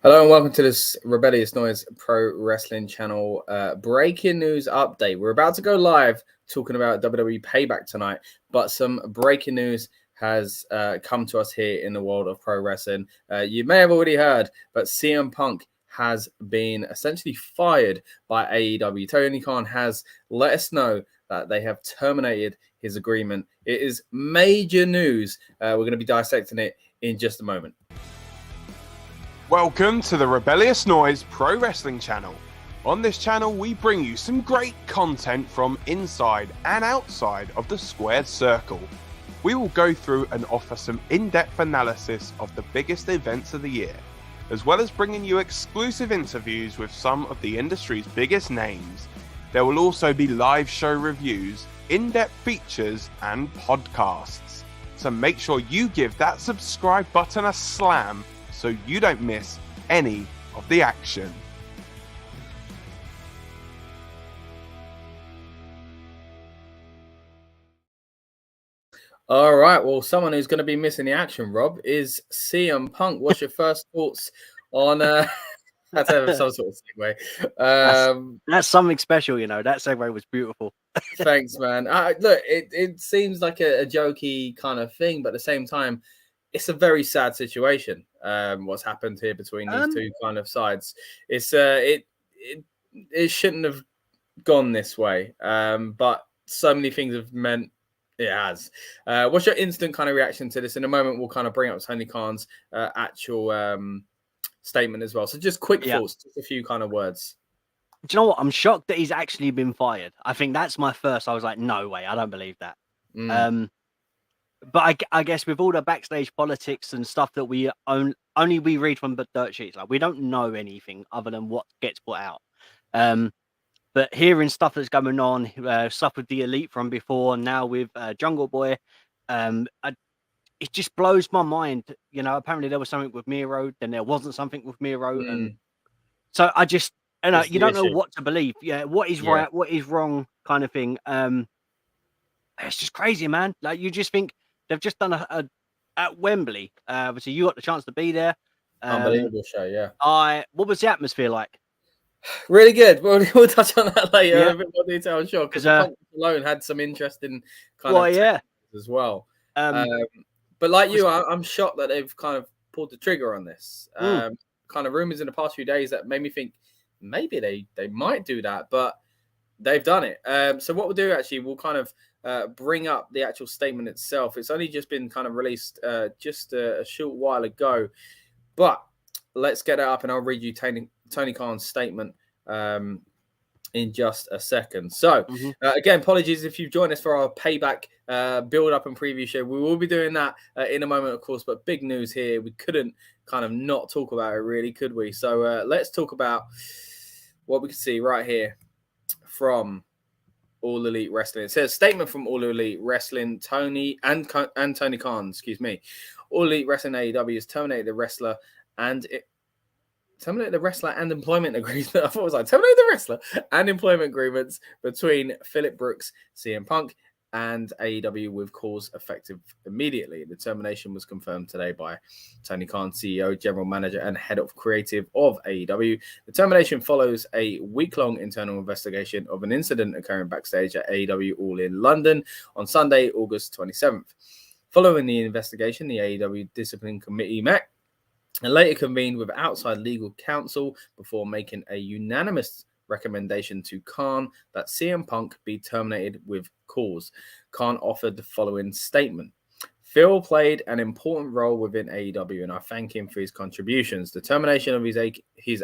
Hello and welcome to this Rebellious Noise Pro Wrestling Channel breaking news update. We're about to go live talking about WWE Payback tonight, but some breaking news has come to us here in the world of pro wrestling. You may have already heard, but CM Punk has been essentially fired by AEW. Tony Khan has let us know that they have terminated his agreement. It is major news. We're going to be dissecting it in just a moment. Welcome to the Rebellious Noise Pro Wrestling Channel. On this channel, we bring you some great content from inside and outside of the squared circle. We will go through and offer some in-depth analysis of the biggest events of the year, as well as bringing you exclusive interviews with some of the industry's biggest names. There will also be live show reviews, in-depth features, and podcasts. So make sure you give that subscribe button a slam so you don't miss any of the action. All right. Well, someone who's going to be missing the action, Rob, is CM Punk. What's your first thoughts on that's some sort of segue? That's something special, you know. That segue was beautiful. Thanks, man. Look, it seems like a jokey kind of thing, but at the same time, it's a very sad situation. What's happened here between these two kind of sides? It's it shouldn't have gone this way. But so many things have meant it has. What's your instant kind of reaction to this? In a moment, we'll kind of bring up Tony Khan's actual statement as well. So just quick thoughts, just a few kind of words. Do you know what? I'm shocked that he's actually been fired. I think that's my first. I was like, no way, I don't believe that. But I guess with all the backstage politics and stuff that we only we read from the dirt sheets, like we don't know anything other than what gets put out. But hearing stuff that's going on, stuff with the Elite from before, now with Jungle Boy, it just blows my mind. You know, apparently there was something with Miro, then there wasn't something with Miro, and so I just, you don't know what to believe. Yeah, what is right, what is wrong, kind of thing. It's just crazy, man. Like you just think they've just done a at Wembley. Obviously, you got the chance to be there. Unbelievable show, yeah. What was the atmosphere like? Really good. We'll touch on that later in a bit more detail, I'm sure, because Punk alone had some interesting kind of as well. But like you, I'm shocked that they've kind of pulled the trigger on this. Kind of rumors in the past few days that made me think maybe they might do that, but they've done it. So what we'll do actually, we'll kind of bring up the actual statement itself. It's only just been kind of released just a short while ago, but let's get it up and I'll read you Tony Khan's statement in just a second. So again, apologies if you've joined us for our Payback build up and preview show. We will be doing that in a moment, of course, but big news here. We couldn't kind of not talk about it, really, could we? So let's talk about what we can see right here from All Elite Wrestling. It says statement from All Elite Wrestling, Tony Khan, excuse me. All Elite Wrestling AEW has terminated the wrestler and terminate the wrestler and employment agreement. I thought it was like terminate the wrestler and employment agreements between Phillip Brooks, CM Punk, and AEW with cause effective immediately. The termination was confirmed today by Tony Khan, CEO, General Manager, and Head of Creative of AEW. The termination follows a week-long internal investigation of an incident occurring backstage at AEW All in London on Sunday, August 27th. Following the investigation, the AEW Discipline Committee met and later convened with outside legal counsel before making a unanimous recommendation to Khan that CM Punk be terminated with cause. Khan offered the following statement. Phil played an important role within AEW, and I thank him for his contributions. The termination of his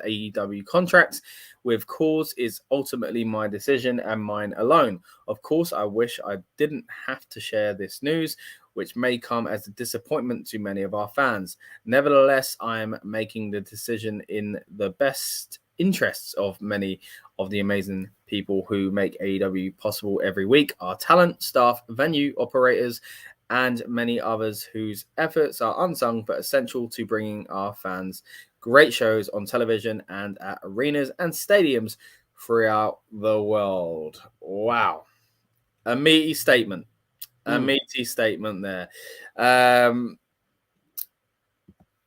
AEW contract with cause is ultimately my decision and mine alone. Of course, I wish I didn't have to share this news, which may come as a disappointment to many of our fans. Nevertheless, I am making the decision in the best interests of many of the amazing people who make AEW possible every week, our talent, staff, venue operators, and many others whose efforts are unsung but essential to bringing our fans great shows on television and at arenas and stadiums throughout the world. Wow. A meaty statement. A meaty statement there.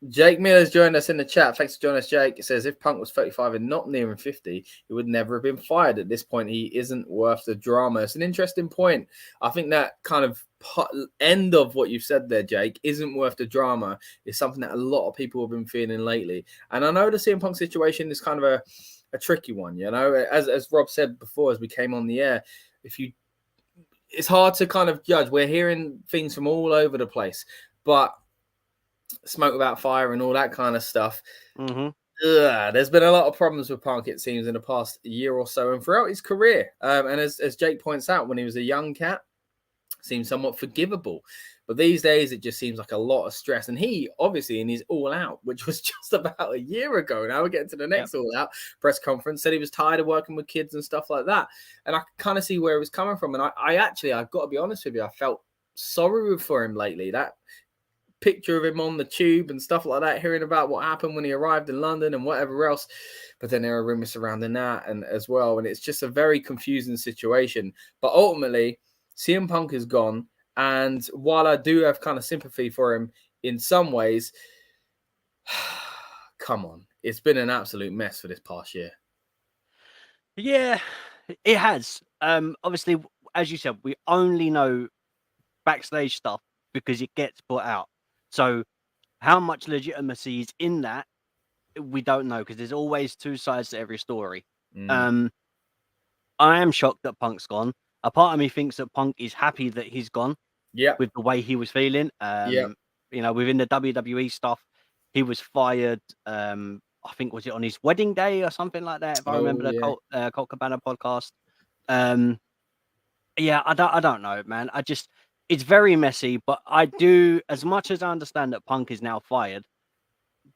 Jake Miller's joined us in the chat. Thanks for joining us, Jake. It says, if Punk was 35 and not nearing 50, he would never have been fired. At this point, he isn't worth the drama. It's an interesting point. I think that kind of end of what you've said there, Jake, isn't worth the drama. It's something that a lot of people have been feeling lately. And I know the CM Punk situation is kind of a tricky one, you know. As Rob said before, as we came on the air, it's hard to kind of judge. We're hearing things from all over the place, but smoke without fire and all that kind of stuff. Mm-hmm. There's been a lot of problems with Punk, it seems, in the past year or so and throughout his career. And as Jake points out, when he was a young cat, seemed somewhat forgivable. But these days, it just seems like a lot of stress. And he, obviously, in his All Out, which was just about a year ago, now we're getting to the next All Out press conference, said he was tired of working with kids and stuff like that. And I kind of see where it was coming from. And I've got to be honest with you, I felt sorry for him lately. That picture of him on the tube and stuff like that, hearing about what happened when he arrived in London and whatever else. But then there are rumors surrounding that and as well. And it's just a very confusing situation. But ultimately, CM Punk is gone. And while I do have kind of sympathy for him in some ways, come on, it's been an absolute mess for this past year. Yeah, it has. Obviously, as you said, we only know backstage stuff because it gets put out. So how much legitimacy is in that, we don't know, because there's always two sides to every story. I am shocked that Punk's gone. A part of me thinks that Punk is happy that he's gone. Yeah, with the way he was feeling. You know, within the WWE stuff, he was fired. I think, was it on his wedding day or something like that? If I remember the Colt Cabana podcast. Yeah, I don't know, man. It's very messy, but I do, as much as I understand that Punk is now fired,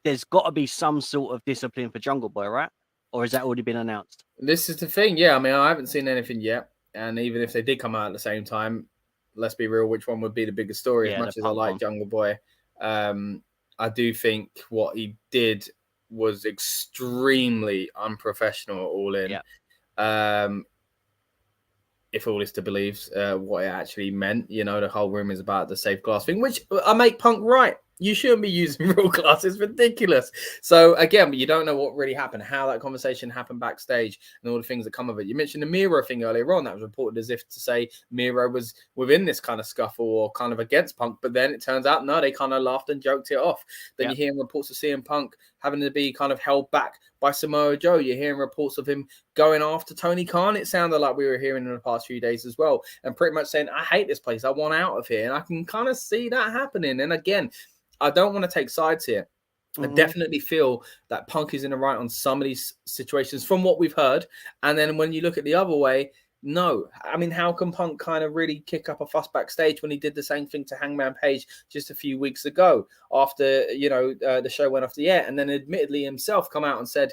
there's got to be some sort of discipline for Jungle Boy, right? Or has that already been announced? This is the thing. Yeah, I mean, I haven't seen anything yet. And even if they did come out at the same time, let's be real, which one would be the biggest story? As much as I like Jungle Boy, I do think what he did was extremely unprofessional all in. If all is to believe what it actually meant, you know, the whole room is about the safe glass thing, which I make Punk right. You shouldn't be using real glass. It's ridiculous. So again, you don't know what really happened, how that conversation happened backstage and all the things that come of it. You mentioned the Miro thing earlier on. That was reported as if to say Miro was within this kind of scuffle or kind of against Punk. But then it turns out, no, they kind of laughed and joked it off. Then you're hearing reports of CM Punk having to be kind of held back by Samoa Joe. You're hearing reports of him going after Tony Khan. It sounded like we were hearing in the past few days as well. And pretty much saying, I hate this place. I want out of here. And I can kind of see that happening. And again, I don't want to take sides here. I definitely feel that Punk is in the right on some of these situations from what we've heard. And then when you look at the other way, no. I mean, how can Punk kind of really kick up a fuss backstage when he did the same thing to Hangman Page just a few weeks ago after, you know, the show went off the air, and then admittedly himself come out and said,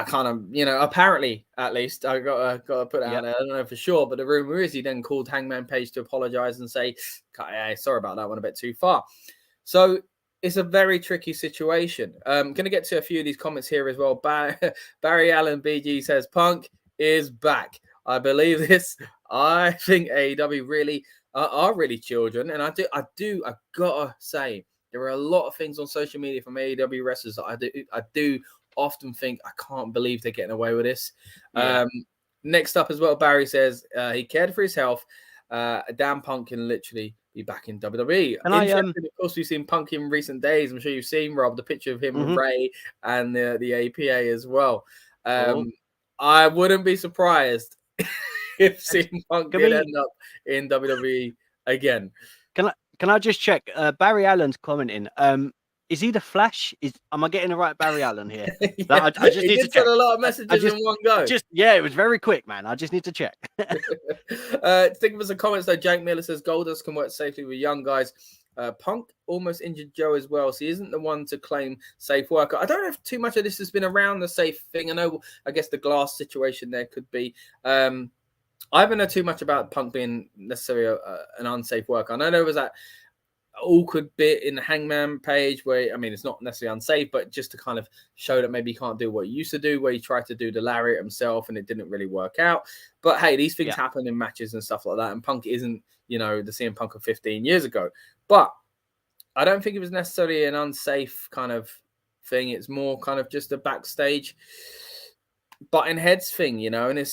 kind of, you know, apparently, at least, I got to put it out there. I don't know for sure, but the rumor is he then called Hangman Page to apologize and say, sorry about that one, a bit too far. So it's a very tricky situation. I'm going to get to a few of these comments here as well. Barry Allen BG says, Punk is back. I believe this. I think AEW really are really children. And I gotta say, there are a lot of things on social media from AEW wrestlers that I do often think, I can't believe they're getting away with this. Next up as well, Barry says he cared for his health. Dan Punk can literally be back in WWE. And of course, we've seen Punk in recent days. I'm sure you've seen, Rob, the picture of him with Ray and the APA as well. I wouldn't be surprised if CM Punk did end up in WWE again. Can I just check? Barry Allen's commenting. Is he the Flash? Am I getting the right Barry Allen here? I just need to check. A lot of messages in one go. It was very quick, man. I just need to check. Think of some comments though. Jake Miller says Goldust can work safely with young guys. Punk almost injured Joe as well, so he isn't the one to claim safe worker. I don't know if too much of this has been around the safe thing. I guess the glass situation there could be. I haven't know too much about Punk being necessarily an unsafe worker. I know there was that awkward bit in the Hangman Page where, I mean, it's not necessarily unsafe, but just to kind of show that maybe he can't do what he used to do, where he tried to do the lariat himself and it didn't really work out. But hey, these things happen in matches and stuff like that. And Punk isn't, you know, the CM Punk of 15 years ago. But I don't think it was necessarily an unsafe kind of thing. It's more kind of just a backstage butting heads thing, you know, and it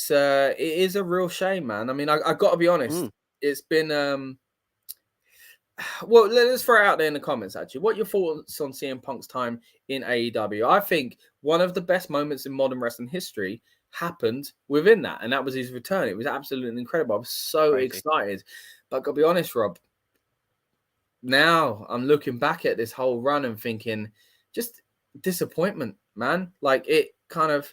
is a real shame, man. I mean, I got to be honest. It's been well, let's throw it out there in the comments. Actually, what are your thoughts on CM Punk's time in AEW? I think one of the best moments in modern wrestling history happened within that, and that was his return. It was absolutely incredible. I was so excited, but I've got to be honest, Rob. Now I'm looking back at this whole run and thinking, just disappointment, man. Like it kind of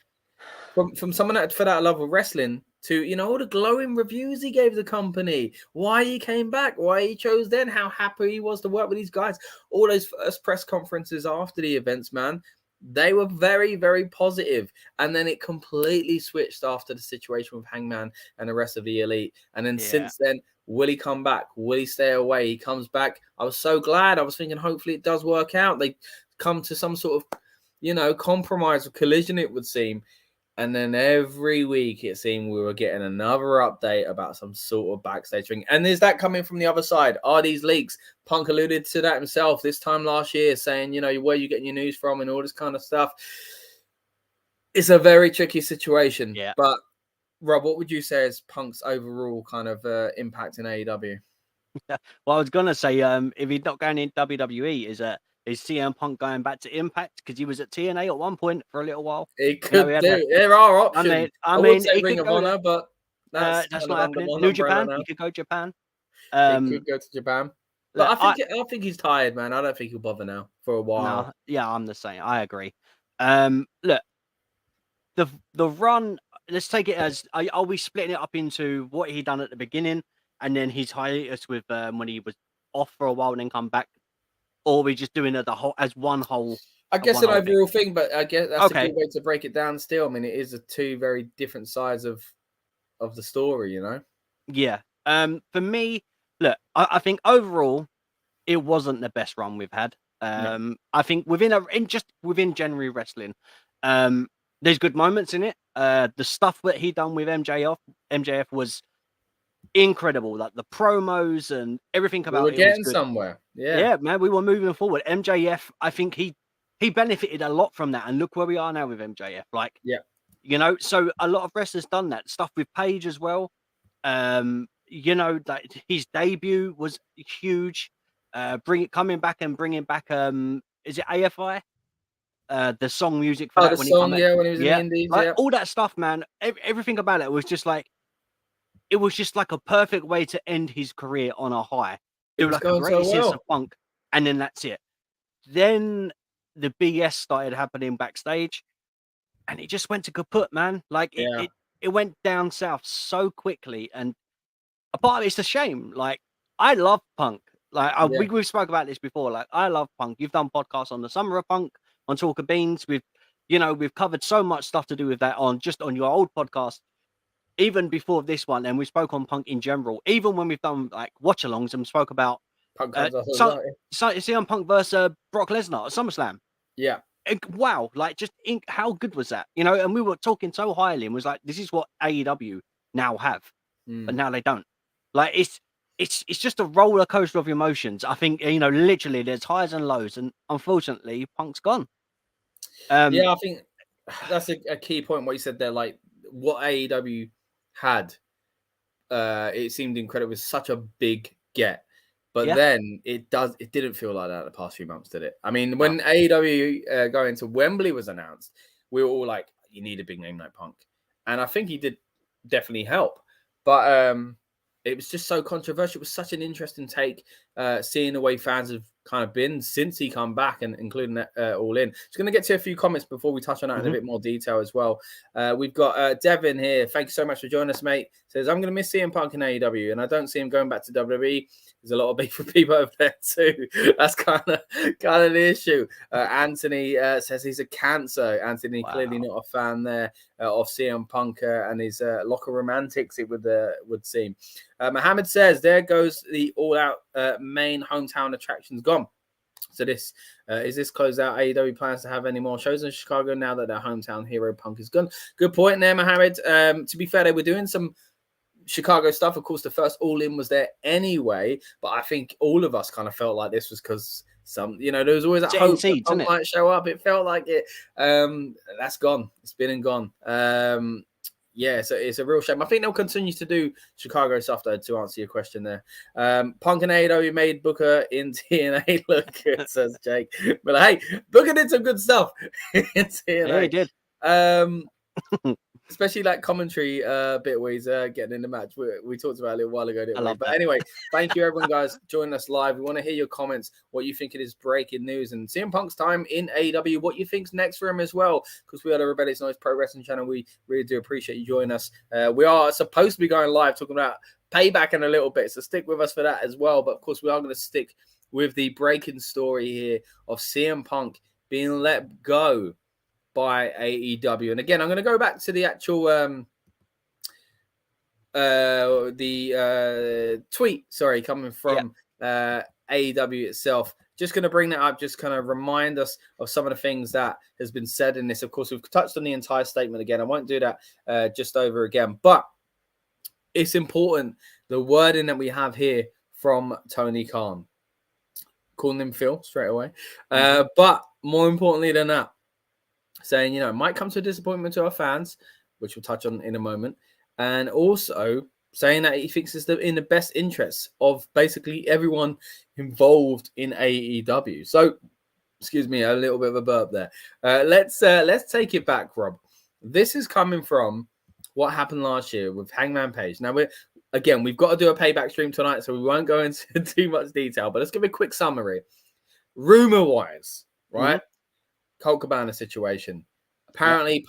from someone that for that love of wrestling to, you know, all the glowing reviews he gave the company, why he came back, why he chose then, how happy he was to work with these guys, all those first press conferences after the events, man. They were very, very positive. And then it completely switched after the situation with Hangman and the rest of the Elite. And then since then, will he come back? Will he stay away? He comes back. I was so glad. I was thinking, hopefully it does work out. They come to some sort of, you know, compromise or collision, it would seem. And then every week it seemed we were getting another update about some sort of backstage thing. And is that coming from the other side? Are these leaks? Punk alluded to that himself this time last year, saying, you know, where you getting your news from and all this kind of stuff. It's a very tricky situation. Yeah. But Rob, what would you say is Punk's overall kind of impact in AEW? Well, I was gonna say, if he's not going in WWE, is CM Punk going back to Impact because he was at TNA at one point for a little while? It could do. There are options. I mean, say Ring of Honor, but that's not happening. New Japan. He could go Japan. He could go to Japan. But I think he's tired, man. I don't think he'll bother now for a while. No, yeah, I'm the same. I agree. Look, the run. Let's take it as are we splitting it up into what he done at the beginning and then his hiatus with when he was off for a while and then come back, or are we just doing it as one whole? I guess an overall thing, but I guess that's a good way to break it down. Still, I mean, it is two very different sides of the story, you know. Yeah. For me, look, I think overall it wasn't the best run we've had. No. I think within January wrestling, there's good moments in it. The stuff that he done with MJF was incredible. Like the promos and everything about it. We were getting somewhere. Yeah, man, we were moving forward. MJF, I think he benefited a lot from that. And look where we are now with MJF. Like, yeah, you know, so a lot of wrestlers done that stuff with Paige as well. You know, like his debut was huge. Coming back, is it AFI? The song music for that when he was in the Indies, like, all that stuff, man. Everything about it was just like, it was just like a perfect way to end his career on a high. It was like a great sense of funk, and then that's it. Then the BS started happening backstage, and it just went to kaput, man. Like it went down south so quickly, and a part of it's a shame. Like I love Punk. Like we've spoke about this before. Like I love Punk. You've done podcasts on the Summer of Punk, on Talk of Beans. We've covered so much stuff to do with that on your old podcast, even before this one, and we spoke on Punk in general. Even when we've done like watch-alongs and spoke about CM Punk versus Brock Lesnar at SummerSlam. Yeah. Wow, like how good was that? You know, and we were talking so highly and was like, this is what AEW now have, but now they don't. Like it's just a roller coaster of emotions. I think, you know, literally there's highs and lows, and unfortunately, Punk's gone. I think that's a key point. What you said there, like what AEW had, it seemed incredible. It was such a big get. But then it didn't feel like that the past few months, did it? I mean, when AEW going to Wembley was announced, we were all like, you need a big name like Punk. And I think he did definitely help. But it was just so controversial. It was such an interesting take, seeing the way fans have kind of been since he come back, and including All In. Just going to get to a few comments before we touch on that in a bit more detail as well. We've got Devin here. Thank you so much for joining us, mate. Says, I'm going to miss CM Punk in AEW, and I don't see him going back to WWE. There's a lot of beef for people over there too. That's kind of the issue. Anthony says he's a cancer. Anthony, clearly not a fan there of CM Punk and his locker romantics, it would seem. Mohammed says, there goes the all-out main hometown attractions gone. So is this closed out AEW plans to have any more shows in Chicago now that their hometown hero Punk is gone? Good point there, Mohammed. To be fair, they were doing some Chicago stuff. Of course, the first All In was there anyway, but I think all of us kind of felt like this was because there was always that hope that Punk might show up. It felt like it. That's gone. It's been and gone. Yeah, so it's a real shame. I think they'll continue to do Chicago stuff, though, to answer your question there. Punk and AEW made Booker in TNA look good, says Jake. But hey, Booker did some good stuff in TNA. Yeah, he did. Especially like commentary bit where he's getting in the match. We talked about it a little while ago, didn't we? But anyway, thank you everyone, guys, joining us live. We want to hear your comments, what you think it is breaking news, and CM Punk's time in AEW, what you think's next for him as well, because we are the Rebellious Noise Pro Wrestling channel. We really do appreciate you joining us. We are supposed to be going live talking about Payback in a little bit, so stick with us for that as well. But of course, we are going to stick with the breaking story here of CM Punk being let go by AEW. And again, I'm going to go back to the actual tweet, coming from AEW itself. Just going to bring that up, just kind of remind us of some of the things that has been said in this. Of course, we've touched on the entire statement again. I won't do that just over again, but it's important, the wording that we have here from Tony Khan, calling him Phil straight away. But more importantly than that, saying, it might come to a disappointment to our fans, which we'll touch on in a moment. And also saying that he thinks it's in the best interests of basically everyone involved in AEW. So, excuse me, a little bit of a burp there. Let's take it back, Rob. This is coming from what happened last year with Hangman Page. Now, we've got to do a payback stream tonight, so we won't go into too much detail, but let's give a quick summary. Rumor-wise, right? Colt Cabana situation. Apparently,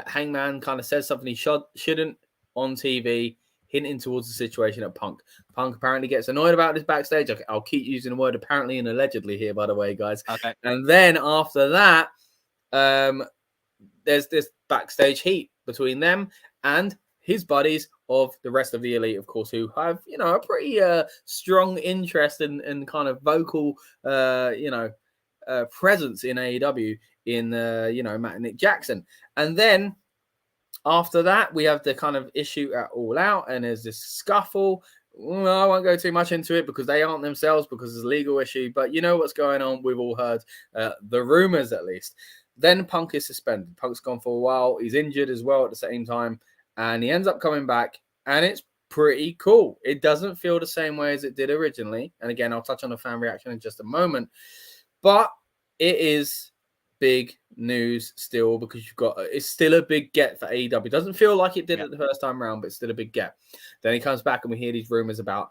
Hangman kind of says something he shouldn't on TV, hinting towards the situation at Punk. Punk apparently gets annoyed about this backstage. I'll keep using the word apparently and allegedly here, by the way, guys. Okay. And then after that, there's this backstage heat between them and his buddies of the rest of the elite, of course, who have, a pretty strong interest and kind of vocal, presence in AEW in, Matt and Nick Jackson. And then after that, we have the kind of issue at All Out, and there's this scuffle. Well, I won't go too much into it because they aren't themselves, because it's a legal issue. But you know what's going on. We've all heard the rumors, at least. Then Punk is suspended. Punk's gone for a while. He's injured as well at the same time. And he ends up coming back, and it's pretty cool. It doesn't feel the same way as it did originally. And again, I'll touch on the fan reaction in just a moment. But it is big news still, because it's still a big get for AEW. It doesn't feel like it did it the first time around, but it's still a big get. Then he comes back and we hear these rumors about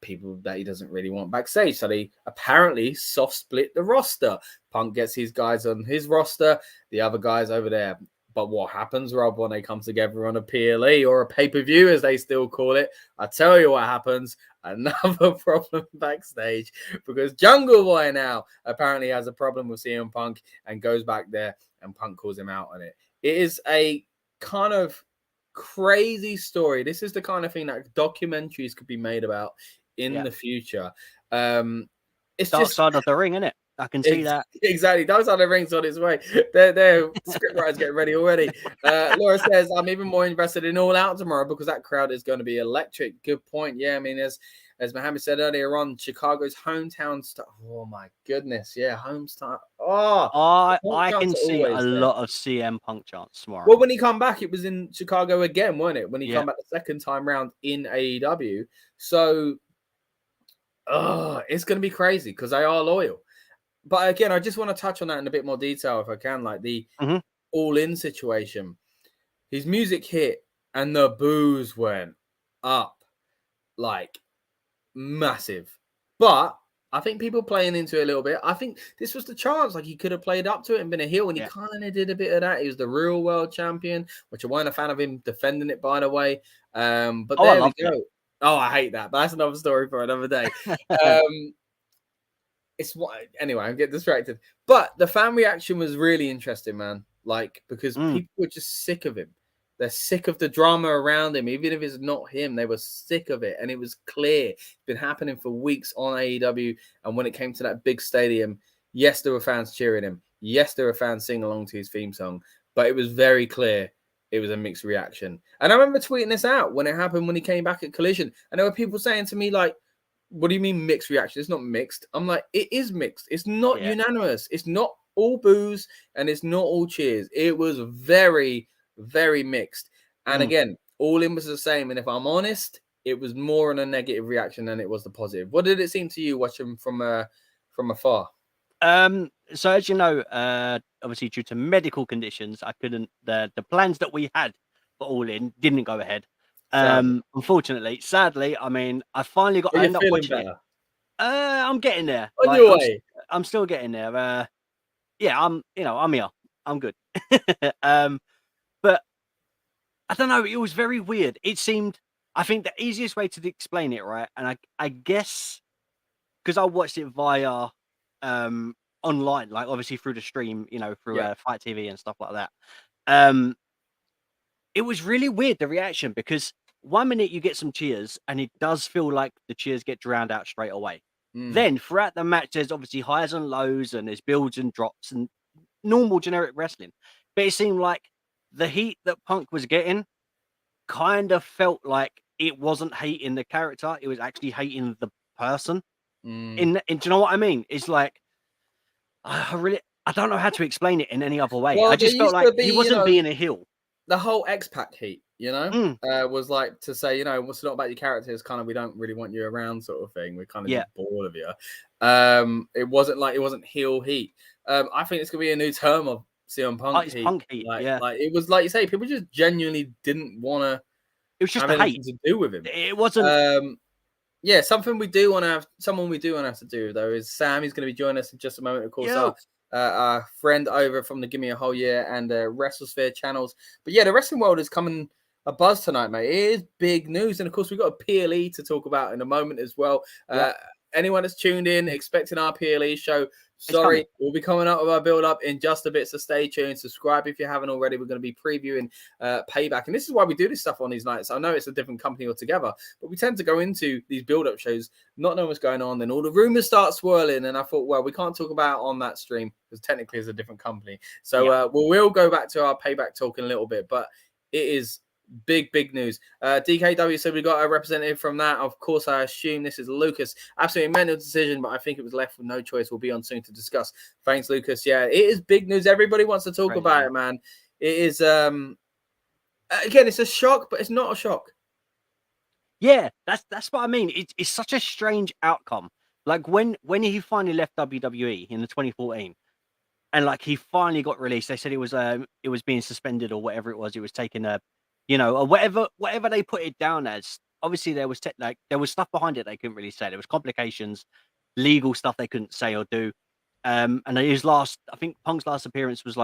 people that he doesn't really want backstage. So they apparently soft split the roster. Punk gets his guys on his roster, the other guys over there. But what happens, Rob, when they come together on a PLE or a pay-per-view, as they still call it? I tell you what happens. Another problem backstage, because Jungle Boy now apparently has a problem with CM Punk and goes back there, and Punk calls him out on it. It is a kind of crazy story. This is the kind of thing that documentaries could be made about in the future. It's Dark just side of the ring, isn't it? I can see that. Exactly. Dark side of the ring's on its way. They're script writers getting ready already. Laura says, I'm even more invested in All Out tomorrow because that crowd is going to be electric. Good point. Yeah, I mean, as Mohammed said earlier on, Chicago's hometown star. Oh, my goodness. Yeah, home star. Oh, I can see a lot of CM Punk chants tomorrow. Well, when he come back, it was in Chicago again, wasn't it? When he come back the second time round in AEW. So, it's going to be crazy because they are loyal. But again, I just want to touch on that in a bit more detail if I can, like the all-in situation. His music hit and the boos went up like massive. But I think people playing into it a little bit. I think this was the chance. Like, he could have played up to it and been a heel, and he kind of did a bit of that. He was the real world champion, which I wasn't a fan of him defending it, by the way. But there we go. It. Oh, I hate that. But that's another story for another day. Anyway, I get distracted. But the fan reaction was really interesting, man. Like, because people were just sick of him. They're sick of the drama around him. Even if it's not him, they were sick of it. And it was clear. It's been happening for weeks on AEW. And when it came to that big stadium, yes, there were fans cheering him. Yes, there were fans singing along to his theme song. But it was very clear it was a mixed reaction. And I remember tweeting this out when it happened, when he came back at Collision. And there were people saying to me, like, what do you mean mixed reaction? It's not mixed. I'm like, it is mixed. It's not unanimous. It's not all boos and it's not all cheers. It was very, very mixed. And again, all in was the same. And if I'm honest, it was more on a negative reaction than it was the positive. What did it seem to you watching from afar? So as you know, obviously due to medical conditions, I couldn't. The plans that we had for All In didn't go ahead. Unfortunately, sadly, I mean, I finally got. I ended up watching it. I'm getting there. On your way. I'm still getting there. Yeah, I'm here. I'm good. But I don't know. It was very weird. It seemed. I think the easiest way to explain it, right? And I guess because I watched it via online, like obviously through the stream, through Fight TV and stuff like that. It was really weird, the reaction, because 1 minute you get some cheers and it does feel like the cheers get drowned out straight away. Then throughout the match, there's obviously highs and lows and there's builds and drops and normal generic wrestling. But it seemed like the heat that Punk was getting kind of felt like it wasn't hating the character. It was actually hating the person. Do you know what I mean? It's like, I don't know how to explain it in any other way. Well, I just felt like he wasn't being a heel. The whole X-Pac heat, was like to say, what's not about your character is kind of, we don't really want you around sort of thing. We're kind of just bored of you. It wasn't heel heat. I think it's going to be a new term of CM Punk heat. Punk heat. Like it was like you say, people just genuinely didn't want to. It was just have anything to do with him. It wasn't. Someone we do want to have to do though is Sam. He's going to be joining us in just a moment. Of course, our friend over from the Give Me a Whole Year and WrestleSphere channels. But the wrestling world is coming a buzz tonight, mate. It is big news, and of course we've got a PLE to talk about in a moment as well. Anyone that's tuned in expecting our PLE show, sorry, we'll be coming up with our build-up in just a bit, so stay tuned. Subscribe if you haven't already. We're going to be previewing Payback, and this is why we do this stuff on these nights. I know it's a different company altogether, but we tend to go into these build-up shows not knowing what's going on, then all the rumors start swirling, and I thought, well, we can't talk about it on that stream because technically it's a different company. So we'll go back to our Payback talk in a little bit, but it is big news. DKW said we got a representative from that. Of course, I assume this is Lucas. Absolutely mental decision, but I think it was left with no choice. We'll be on soon to discuss. Thanks, Lucas. Yeah, it is big news. Everybody wants to talk about it, man. It is again, it's a shock, but it's not a shock. Yeah, that's what I mean. It's such a strange outcome. Like when he finally left WWE in the 2014, and like he finally got released, they said it was being suspended or whatever it was. It was taking a or whatever they put it down as. Obviously, there was there was stuff behind it they couldn't really say. There was complications, legal stuff they couldn't say or do. And I think Punk's last appearance was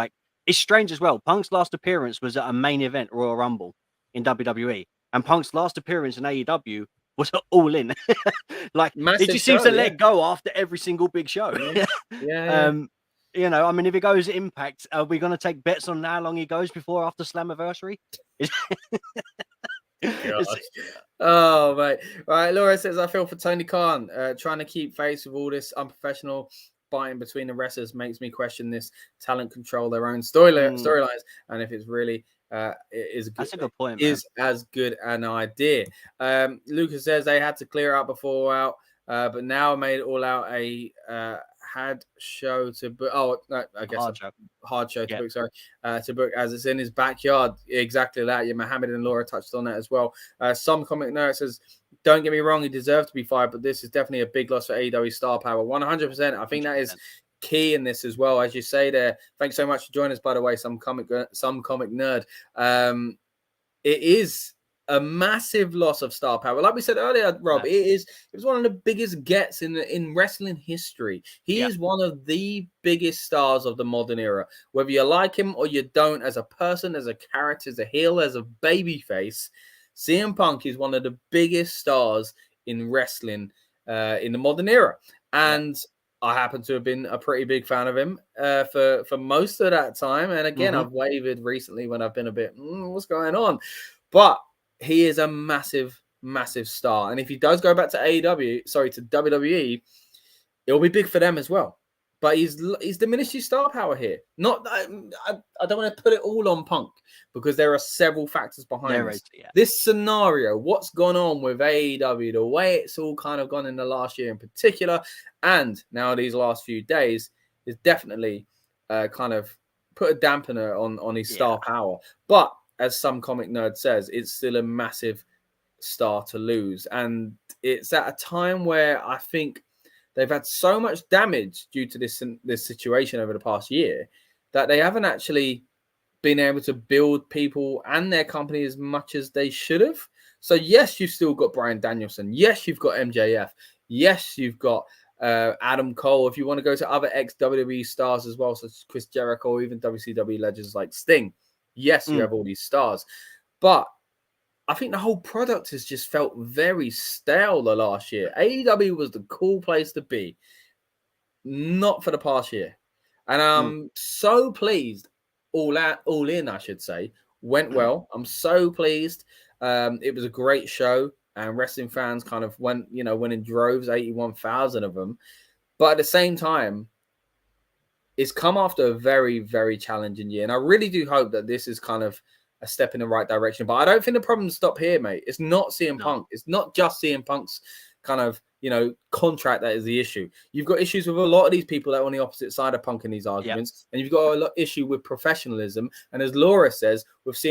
it's strange as well. Punk's last appearance was at a main event Royal Rumble in WWE, and Punk's last appearance in AEW was All In. Massive it just seems to let go after every single big show. Yeah. I mean, if he goes Impact, are we going to take bets on how long he goes before after Slammiversary? Oh, mate. Right, Laura says, I feel for Tony Khan. Trying to keep face with all this unprofessional fighting between the wrestlers makes me question this talent control their own storylines, and if it's really that's a good point, is as good an idea. Lucas says they had to clear out before out, but now made all out a had show to book. Oh, no, I guess hard show to book. Sorry, to book as it's in his backyard. Exactly that. Yeah, Mohammed and Laura touched on that as well. Some comic nerd says, "Don't get me wrong, he deserves to be fired, but this is definitely a big loss for AEW star power." 100%. I think that is key in this as well, as you say there. Thanks so much for joining us, by the way. Some comic nerd. It is a massive loss of star power. Like we said earlier, Rob, it was one of the biggest gets in wrestling history. He is one of the biggest stars of the modern era. Whether you like him or you don't, as a person, as a character, as a heel, as a babyface, CM Punk is one of the biggest stars in wrestling in the modern era. And I happen to have been a pretty big fan of him for most of that time. And again, I've wavered recently when I've been a bit, what's going on? But he is a massive, massive star. And if he does go back to WWE, it'll be big for them as well. but he's diminished his star power here. Not, I don't want to put it all on Punk because there are several factors behind this. This scenario, what's gone on with AEW, the way it's all kind of gone in the last year in particular, and now these last few days, is definitely kind of put a dampener on his star power. But as some comic nerd says, it's still a massive star to lose, and it's at a time where I think they've had so much damage due to this situation over the past year that they haven't actually been able to build people and their company as much as they should have. So yes, you've still got Bryan Danielson. Yes, you've got MJF. Yes, you've got Adam Cole. If you want to go to other ex-WWE stars as well, such as Chris Jericho, or even WCW legends like Sting. Yes, you have all these stars. But I think the whole product has just felt very stale the last year. AEW was the cool place to be, not for the past year. And I'm so pleased, all in, I should say, went well. I'm so pleased. It was a great show, and wrestling fans kind of went in droves, 81,000 of them. But at the same time, it's come after a very, very challenging year. And I really do hope that this is kind of a step in the right direction. But I don't think the problems stop here, mate. It's not CM Punk. It's not just CM Punk's kind of, contract that is the issue. You've got issues with a lot of these people that are on the opposite side of Punk in these arguments. And you've got a lot issue with professionalism. And as Laura says, with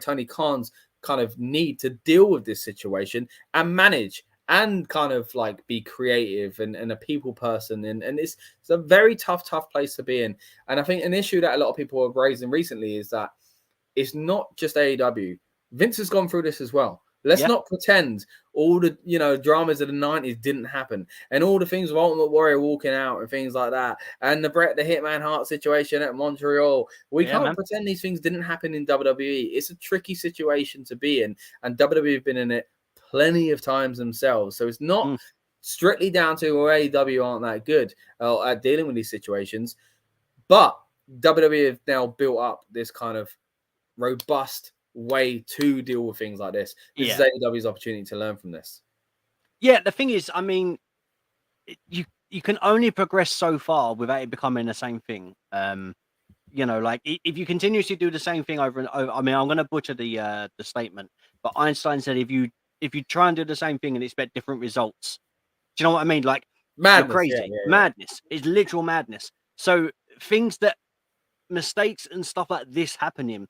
Tony Khan's kind of need to deal with this situation and manage and kind of like be creative and a people person. And it's a very tough place to be in. And I think an issue that a lot of people have raising recently is that it's not just AEW. Vince has gone through this as well. Let's not pretend all the dramas of the 90s didn't happen, and all the things with Ultimate Warrior walking out and things like that, and the Bret the Hitman Hart situation at Montreal. We can't pretend these things didn't happen in WWE. It's a tricky situation to be in, and WWE have been in it plenty of times themselves. So it's not strictly down to AEW aren't that good at dealing with these situations, but WWE have now built up this kind of robust way to deal with things like this. This is AEW's opportunity to learn from this. Yeah, the thing is, I mean, you can only progress so far without it becoming the same thing. Like if you continuously do the same thing over and over, I mean, I'm going to butcher the statement, but Einstein said if you try and do the same thing and expect different results, do you know what I mean? Like madness, you're crazy. Madness. It's literal madness. So mistakes and stuff like this happening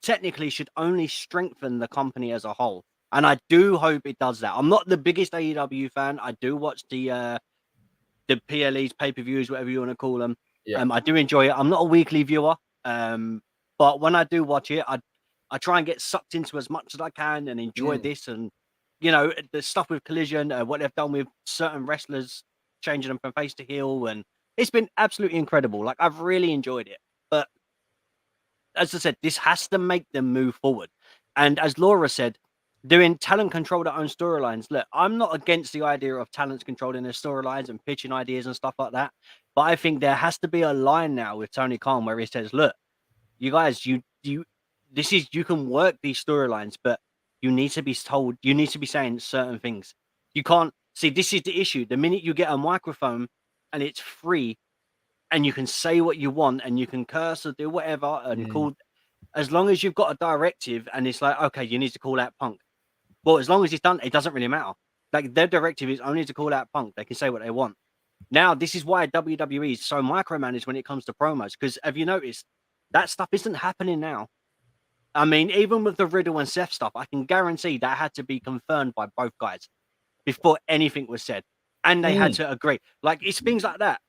technically should only strengthen the company as a whole. And I do hope it does that. I'm not the biggest AEW fan. I do watch the PLEs, pay-per-views, whatever you want to call them. I do enjoy it. I'm not a weekly viewer. But when I do watch it, I try and get sucked into as much as I can and enjoy this. And, the stuff with Collision, what they've done with certain wrestlers, changing them from face to heel. And it's been absolutely incredible. Like, I've really enjoyed it. But as I said, this has to make them move forward. And as Laura said, doing talent control their own storylines. Look, I'm not against the idea of talents controlling their storylines and pitching ideas and stuff like that. But I think there has to be a line now with Tony Khan where he says, look, you guys, you can work these storylines, but you need to be told, you need to be saying certain things. You can't see, this is the issue. The minute you get a microphone and it's free, and you can say what you want and you can curse or do whatever and call, as long as you've got a directive and it's like, okay, you need to call out Punk. Well, as long as it's done, it doesn't really matter. Like their directive is only to call out Punk. They can say what they want. Now, this is why WWE is so micromanaged when it comes to promos. Because have you noticed that stuff isn't happening now? I mean, even with the Riddle and Seth stuff, I can guarantee that had to be confirmed by both guys before anything was said. And they had to agree. Like, it's things like that.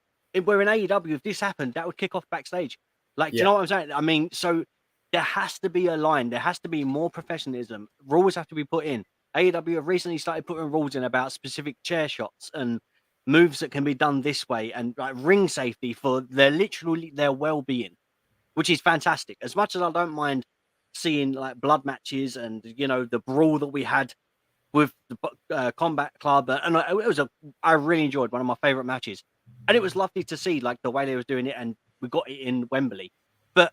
Where in AEW, if this happened, that would kick off backstage. Like, do you know what I'm saying? I mean, so there has to be a line. There has to be more professionalism. Rules have to be put in. AEW have recently started putting rules in about specific chair shots and moves that can be done this way and like ring safety for their well-being, which is fantastic. As much as I don't mind seeing like blood matches and, the brawl that we had with the Combat Club. And I really enjoyed one of my favorite matches. And it was lovely to see like the way they was doing it, and we got it in Wembley. But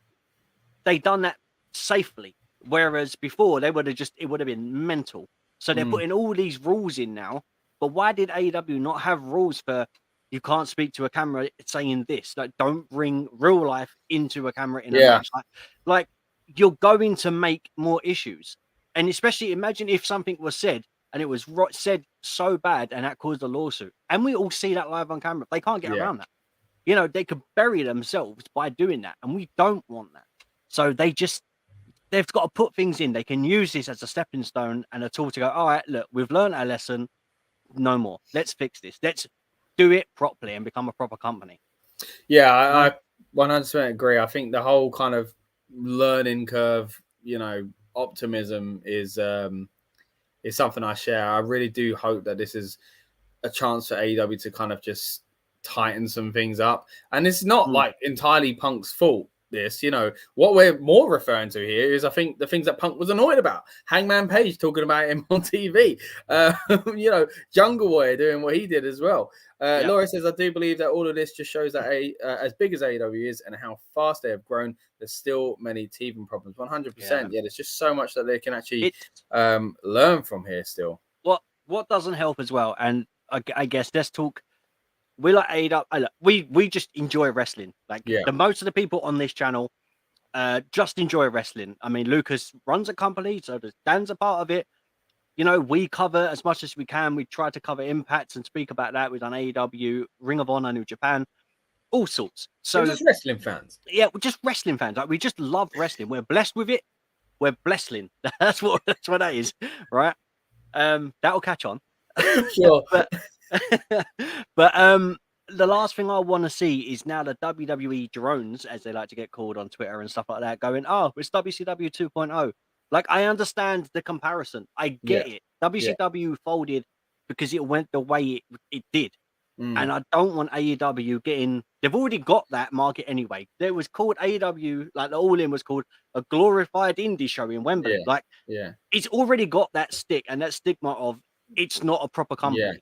they done that safely, whereas before it would have been mental. So they're putting all these rules in now. But why did AEW not have rules for You can't speak to a camera saying this. Like, don't bring real life into a camera in a match. Like you're going to make more issues. And especially imagine if something was said and it was said so bad and that caused a lawsuit. And we all see that live on camera. They can't get around that. You know, they could bury themselves by doing that. And we don't want that. So they've got to put things in. They can use this as a stepping stone and a tool to go, all right, look, we've learned our lesson. No more. Let's fix this. Let's do it properly and become a proper company. Yeah, I 100% agree. I think the whole kind of learning curve, you know, optimism is something I share. I really do hope that this is a chance for AEW to kind of just tighten some things up. And it's not like entirely Punk's fault. This, you know, what we're more referring to here is, I think, the things that Punk was annoyed about. Hangman Page talking about him on TV. You know, Jungle Boy doing what he did as well. Laura says, I do believe that all of this just shows that as big as AEW is and how fast they have grown, there's still many teething problems. 100%. Yeah, there's just so much that they can actually learn from here still. What doesn't help as well, and I guess let's talk. We like AEW. We just enjoy wrestling. Like the most of the people on this channel just enjoy wrestling. I mean, Lucas runs a company, so Dan's a part of it. You know, we cover as much as we can. We try to cover Impact and speak about that. We've done AEW, Ring of Honor, New Japan, all sorts. So we're just wrestling fans. Yeah, we're just wrestling fans. Like, we just love wrestling. We're blessed with it. We're blessling. That's what that is, right? That'll catch on. Sure. But the last thing I want to see is now the WWE drones, as they like to get called on Twitter and stuff like that, going, oh, it's WCW 2.0. Like, I understand the comparison. I get it. WCW folded because it went the way it did. And I don't want AEW getting... They've already got that market anyway. It was called AEW, like the All In was called a glorified indie show in Wembley. It's already got that stick and that stigma of it's not a proper company.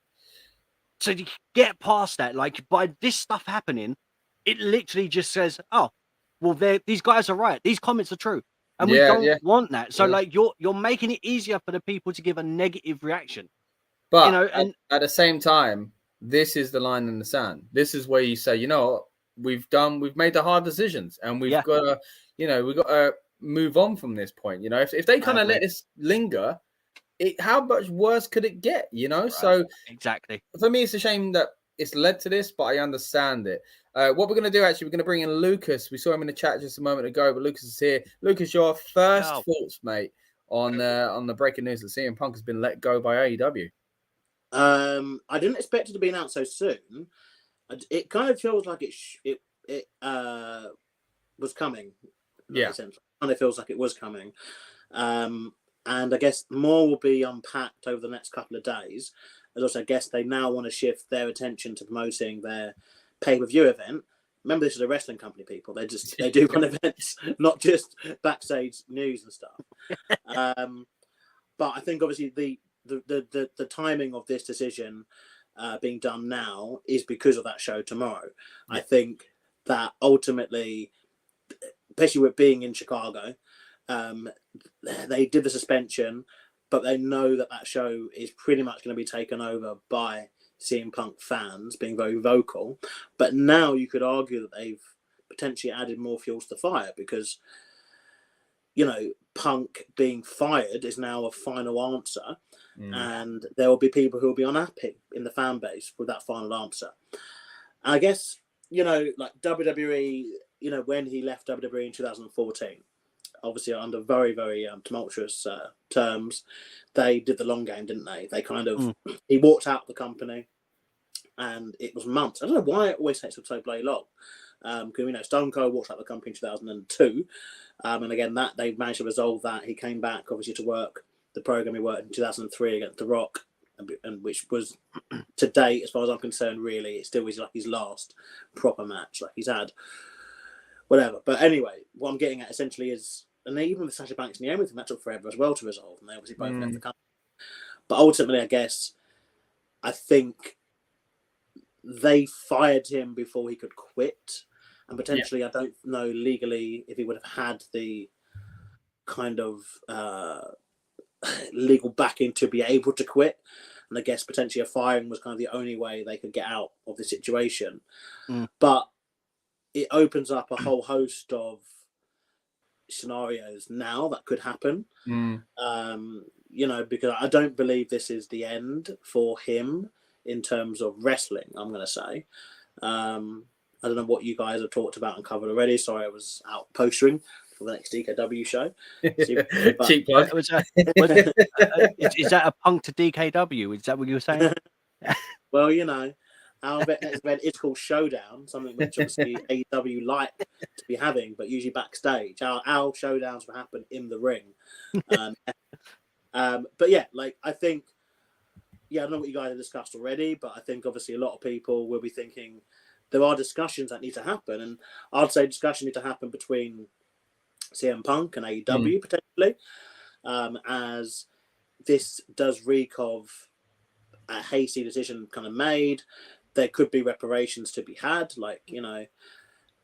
So to get past that, like, by this stuff happening, it literally just says, oh, well, these guys are right. These comments are true. And we don't want that. So like you're making it easier for the people to give a negative reaction. But you know, and at the same time, this is the line in the sand. This is where you say, you know what, we've made the hard decisions, and we've got to, you know, we've got to move on from this point. You know, if they kind of let this linger, how much worse could it get? You know, so exactly. For me, it's a shame that it's led to this, but I understand it. What we're going to do, actually, we're going to bring in Lucas. We saw him in the chat just a moment ago, but Lucas is here. Lucas, your first thoughts, mate, on the breaking news that CM Punk has been let go by AEW. I didn't expect it to be announced so soon. It kind of feels like it was coming. Yeah, and it feels like it was coming. And I guess more will be unpacked over the next couple of days. As also, I guess they now want to shift their attention to promoting their pay-per-view event. Remember, this is a wrestling company, people. They do run events, not just backstage news and stuff. But I think obviously the timing of this decision being done now is because of that show tomorrow. I think that ultimately, especially with being in Chicago, they did the suspension, but they know that show is pretty much going to be taken over by CM Punk fans being very vocal. But now you could argue that they've potentially added more fuel to the fire because, you know, Punk being fired is now a final answer. And there will be people who will be unhappy in the fan base with that final answer. And I guess, you know, like WWE, you know, when he left WWE in 2014, obviously under very, very tumultuous terms, they did the long game, didn't they? They kind of, he walked out of the company and it was months. I don't know why it always takes so bloody long. Because, you know, Stone Cold walked out of the company in 2002. And again, that they managed to resolve that. He came back, obviously, to work the program he worked in 2003 against The Rock, and which was, to date, as far as I'm concerned, really, it still is like his last proper match. Like, he's had whatever. But anyway, what I'm getting at essentially is, and even with Sasha Banks and Naomi, that took forever as well to resolve, and they obviously both left the company. But ultimately, I guess, I think they fired him before he could quit, and potentially, I don't know legally if he would have had the kind of legal backing to be able to quit. and I guess potentially a firing was kind of the only way they could get out of the situation. But it opens up a whole host of scenarios now that could happen. You know, because I don't believe this is the end for him in terms of wrestling, I'm going to say. I don't know what you guys have talked about and covered already. Sorry, I was out postering for the next DKW show. Cheap plug. Is that a punk to DKW? Is that what you were saying? Well, you know, our next event is called Showdown, something which obviously AEW like to be having, but usually backstage. Our showdowns will happen in the ring. But yeah, like I think, I don't know what you guys have discussed already, but I think obviously a lot of people will be thinking there are discussions that need to happen, and I'd say discussion need to happen between CM Punk and AEW potentially, as this does reek of a hasty decision kind of made. There could be reparations to be had, like, you know,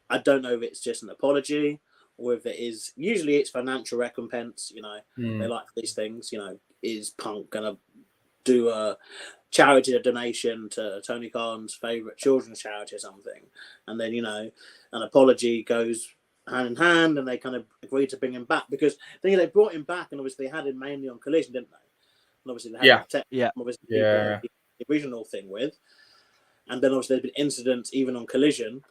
I don't know if it's just an apology or if it is, usually it's financial recompense, you know, they like these things, you know, is Punk going to do a charity, a donation to Tony Khan's favourite children's charity or something, and then, you know, an apology goes hand in hand and they kind of agree to bring him back, because they brought him back and obviously they had him mainly on Collision, didn't they? And obviously they had the original thing with, and then obviously there's been incidents even on Collision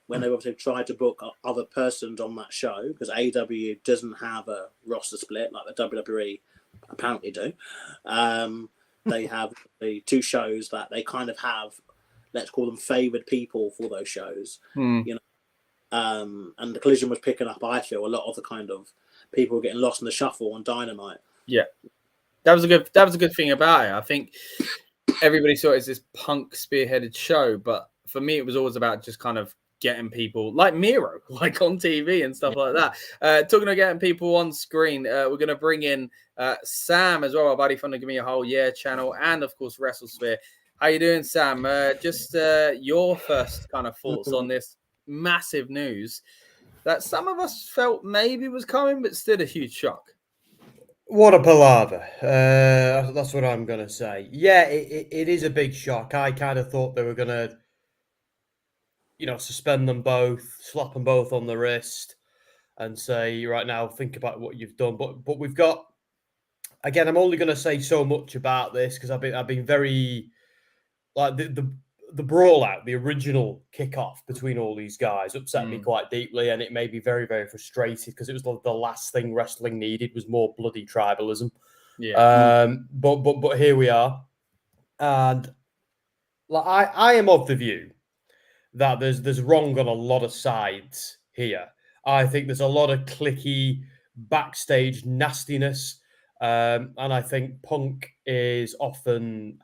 when they obviously tried to book other persons on that show, because AEW doesn't have a roster split like the WWE apparently do. They have the two shows that they kind of have, let's call them favoured people for those shows, you know. And the Collision was picking up, I feel, a lot of the kind of people getting lost in the shuffle on Dynamite. Yeah, that was a good thing about it. I think everybody saw it as this Punk spearheaded show, but for me, it was always about just kind of getting people like Miro, like on TV and stuff like that. Talking about getting people on screen, we're going to bring in Sam as well, our buddy from the Give Me a Whole Year channel, and of course WrestleSphere. How you doing, Sam? Just your first kind of thoughts on this massive news that some of us felt maybe was coming, but still a huge shock. What a palaver. That's what I'm going to say. Yeah, it is a big shock. I kind of thought they were going to, you know, suspend them both, slap them both on the wrist and say, right now, think about what you've done. But we've got, again, I'm only going to say so much about this because I've been very, like, the brawl out, the original kickoff between all these guys upset me quite deeply, and it made me very, very frustrated because it was the last thing wrestling needed was more bloody tribalism. Yeah. But here we are, and like I am of the view that there's wrong on a lot of sides here. I think there's a lot of cliquey backstage nastiness. And I think Punk has in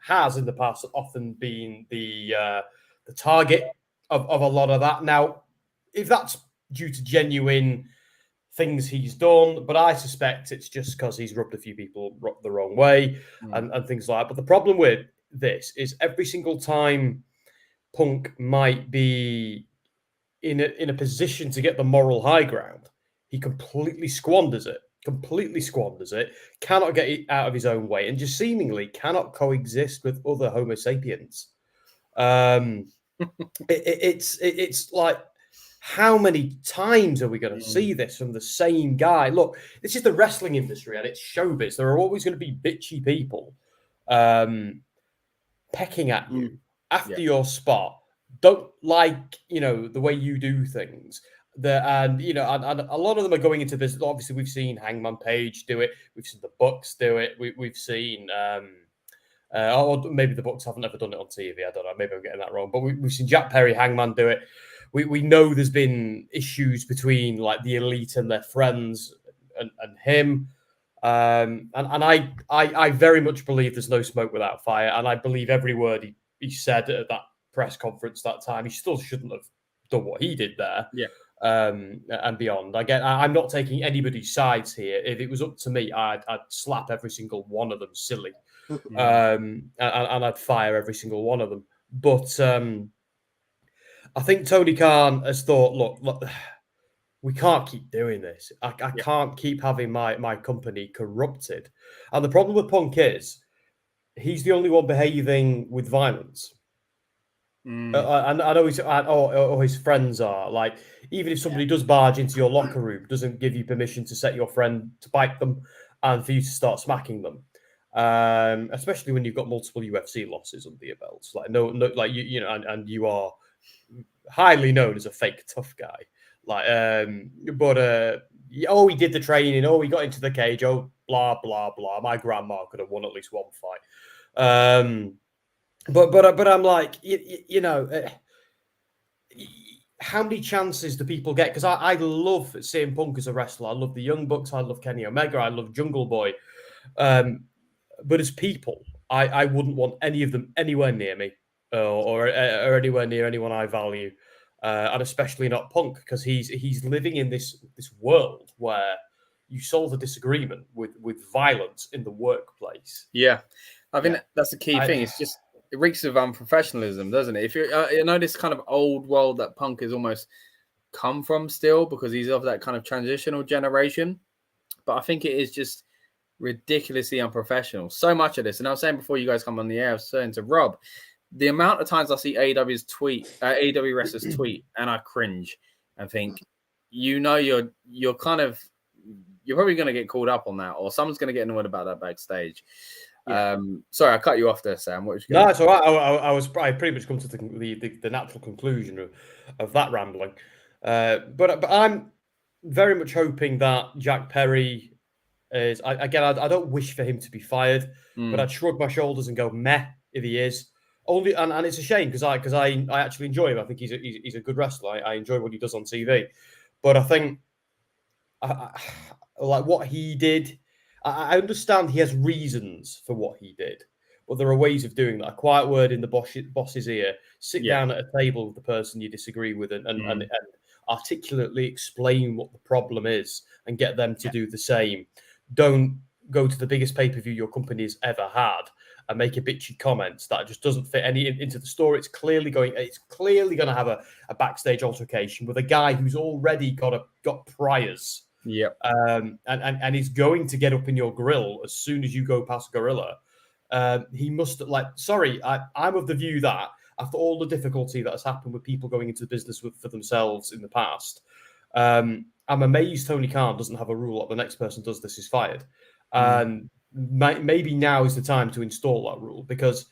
the past been the target of a lot of that. Now, if that's due to genuine things he's done, but I suspect it's just because he's rubbed a few people the wrong way and things like that. But the problem with this is every single time Punk might be in a position to get the moral high ground, he completely squanders it, cannot get it out of his own way, and just seemingly cannot coexist with other Homo sapiens. It's like, how many times are we going to see this from the same guy? Look, this is the wrestling industry and it's showbiz. There are always going to be bitchy people pecking at you after your spot. Don't like, you know, the way you do things. And a lot of them are going into this. Obviously, we've seen Hangman Page do it. We've seen the Bucks do it. We've seen, or maybe the Bucks haven't ever done it on TV. I don't know. Maybe I'm getting that wrong. But we've seen Jack Perry, Hangman do it. We know there's been issues between like the Elite and their friends and him. And I very much believe there's no smoke without fire. And I believe every word he said at that press conference that time. He still shouldn't have done what he did there. Yeah. And beyond. Again, I'm not taking anybody's sides here. If it was up to me, I'd slap every single one of them silly. And I'd fire every single one of them. But I think Tony Khan has thought, look, we can't keep doing this. I can't keep having my company corrupted. And the problem with Punk is he's the only one behaving with violence. I know or his friends are like, even if somebody does barge into your locker room, doesn't give you permission to set your friend to bite them and for you to start smacking them. Especially when you've got multiple UFC losses under your belts, like no, like you know, and you are highly known as a fake tough guy. Like, he did the training. Oh, he got into the cage. Oh, blah blah blah. My grandma could have won at least one fight. But I'm like, you know, how many chances do people get? Because I love CM Punk as a wrestler. I love the Young Bucks. I love Kenny Omega. I love Jungle Boy. But as people, I wouldn't want any of them anywhere near me or anywhere near anyone I value. And especially not Punk, because he's living in this world where you solve a disagreement with violence in the workplace. Yeah, I think that's the key thing. It's just it reeks of unprofessionalism, doesn't it? If you know this kind of old world that Punk has almost come from still, because he's of that kind of transitional generation. But I think it is just ridiculously unprofessional. So much of this, and I was saying before you guys come on the air, I was saying to Rob, the amount of times I see AEW wrestlers tweet, and I cringe and think, you know, you're probably going to get called up on that, or someone's going to get annoyed about that backstage. Yeah. Sorry, I cut you off there, Sam. What was you no, it's all right. I pretty much come to the natural conclusion of that rambling. But I'm very much hoping that Jack Perry is. I don't wish for him to be fired, but I'd shrug my shoulders and go meh if he is. Only and it's a shame because I actually enjoy him. I think he's a good wrestler. I enjoy what he does on TV, but I think like what he did. I understand he has reasons for what he did, but there are ways of doing that. A quiet word in the boss's ear, sit down at a table with the person you disagree with and articulately explain what the problem is and get them to do the same. Don't go to the biggest pay-per-view your company's ever had and make a bitchy comment that just doesn't fit into the story. It's clearly going to have a backstage altercation with a guy who's already got priors. Yeah. And he's going to get up in your grill as soon as you go past Gorilla. He must I'm of the view that after all the difficulty that has happened with people going into business for themselves in the past, I'm amazed Tony Khan doesn't have a rule that the next person does this is fired. And maybe now is the time to install that rule, because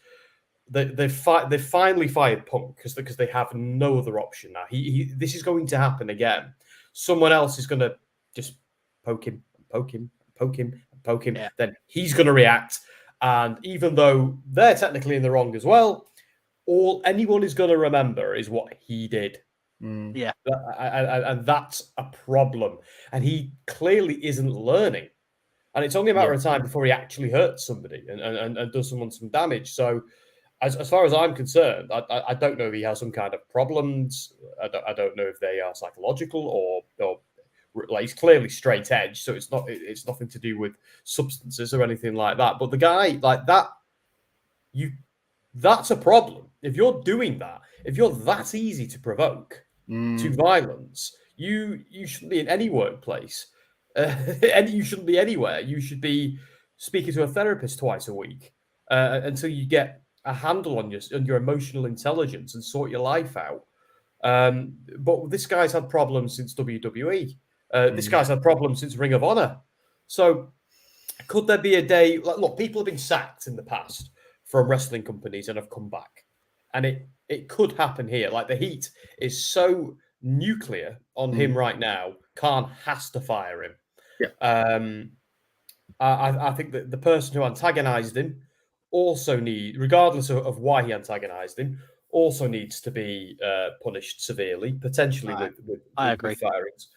they've finally fired Punk because they have no other option now. This is going to happen again. Someone else is going to just poke him. Yeah. Then he's going to react. And even though they're technically in the wrong as well, all anyone is going to remember is what he did. Yeah. And that's a problem. And he clearly isn't learning. And it's only a matter of time before he actually hurts somebody and does someone some damage. So as far as I'm concerned, I don't know if he has some kind of problems. I don't know if they are psychological or like he's clearly straight edge, so it's nothing to do with substances or anything like that. But the guy like that, that's a problem. If you're doing that, if you're that easy to provoke to violence, you shouldn't be in any workplace, and you shouldn't be anywhere. You should be speaking to a therapist twice a week until you get a handle on your emotional intelligence and sort your life out. But this guy's had problems since WWE. This guy's had problems since Ring of Honor. So could there be a day? Look, people have been sacked in the past from wrestling companies and have come back. And it could happen here. Like the heat is so nuclear on him right now. Khan has to fire him. Yeah. I think that the person who antagonized him also regardless of why he antagonized him, also needs to be punished severely, potentially with firings.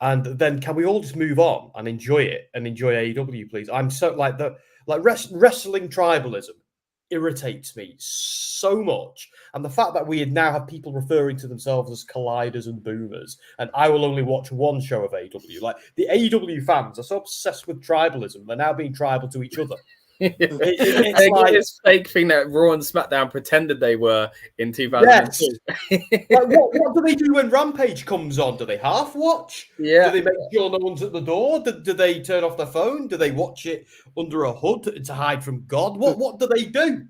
And then can we all just move on and enjoy it and enjoy AEW, please? I'm so wrestling tribalism irritates me so much, and the fact that we now have people referring to themselves as colliders and boomers, and I will only watch one show of AEW. Like the AEW fans are so obsessed with tribalism, they're now being tribal to each other. It's like this fake thing that Raw and SmackDown pretended they were in 2002. Yes. Like, what do they do when Rampage comes on? Do they half watch? Yeah. Do they make sure no one's at the door? Do they turn off their phone? Do they watch it under a hood to hide from God? What do they do?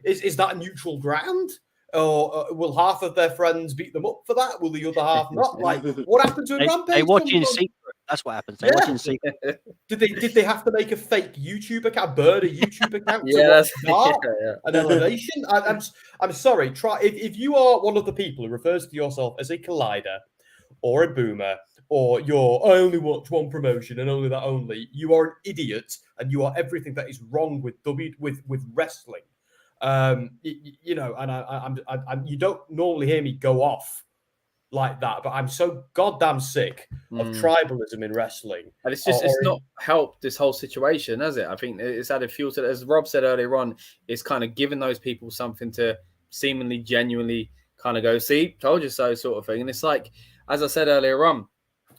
Is that a neutral ground? Or will half of their friends beat them up for that? Will the other half not? Like, what happens when Rampage? They watch in secret. That's what happens. They watch in secret. Did they have to make a fake YouTube account, burn a YouTube account to watch an elevation? I'm sorry. Try if you are one of the people who refers to yourself as a collider or a boomer, or I only watch one promotion and only that only. You are an idiot, and you are everything that is wrong with wrestling. You know, and I'm you don't normally hear me go off like that, but I'm so goddamn sick of tribalism in wrestling. And it's not helped this whole situation, has it? I think it's added fuel to it. As Rob said earlier on, it's kind of giving those people something to seemingly genuinely kind of go, see, told you so sort of thing. And it's like, as I said earlier on,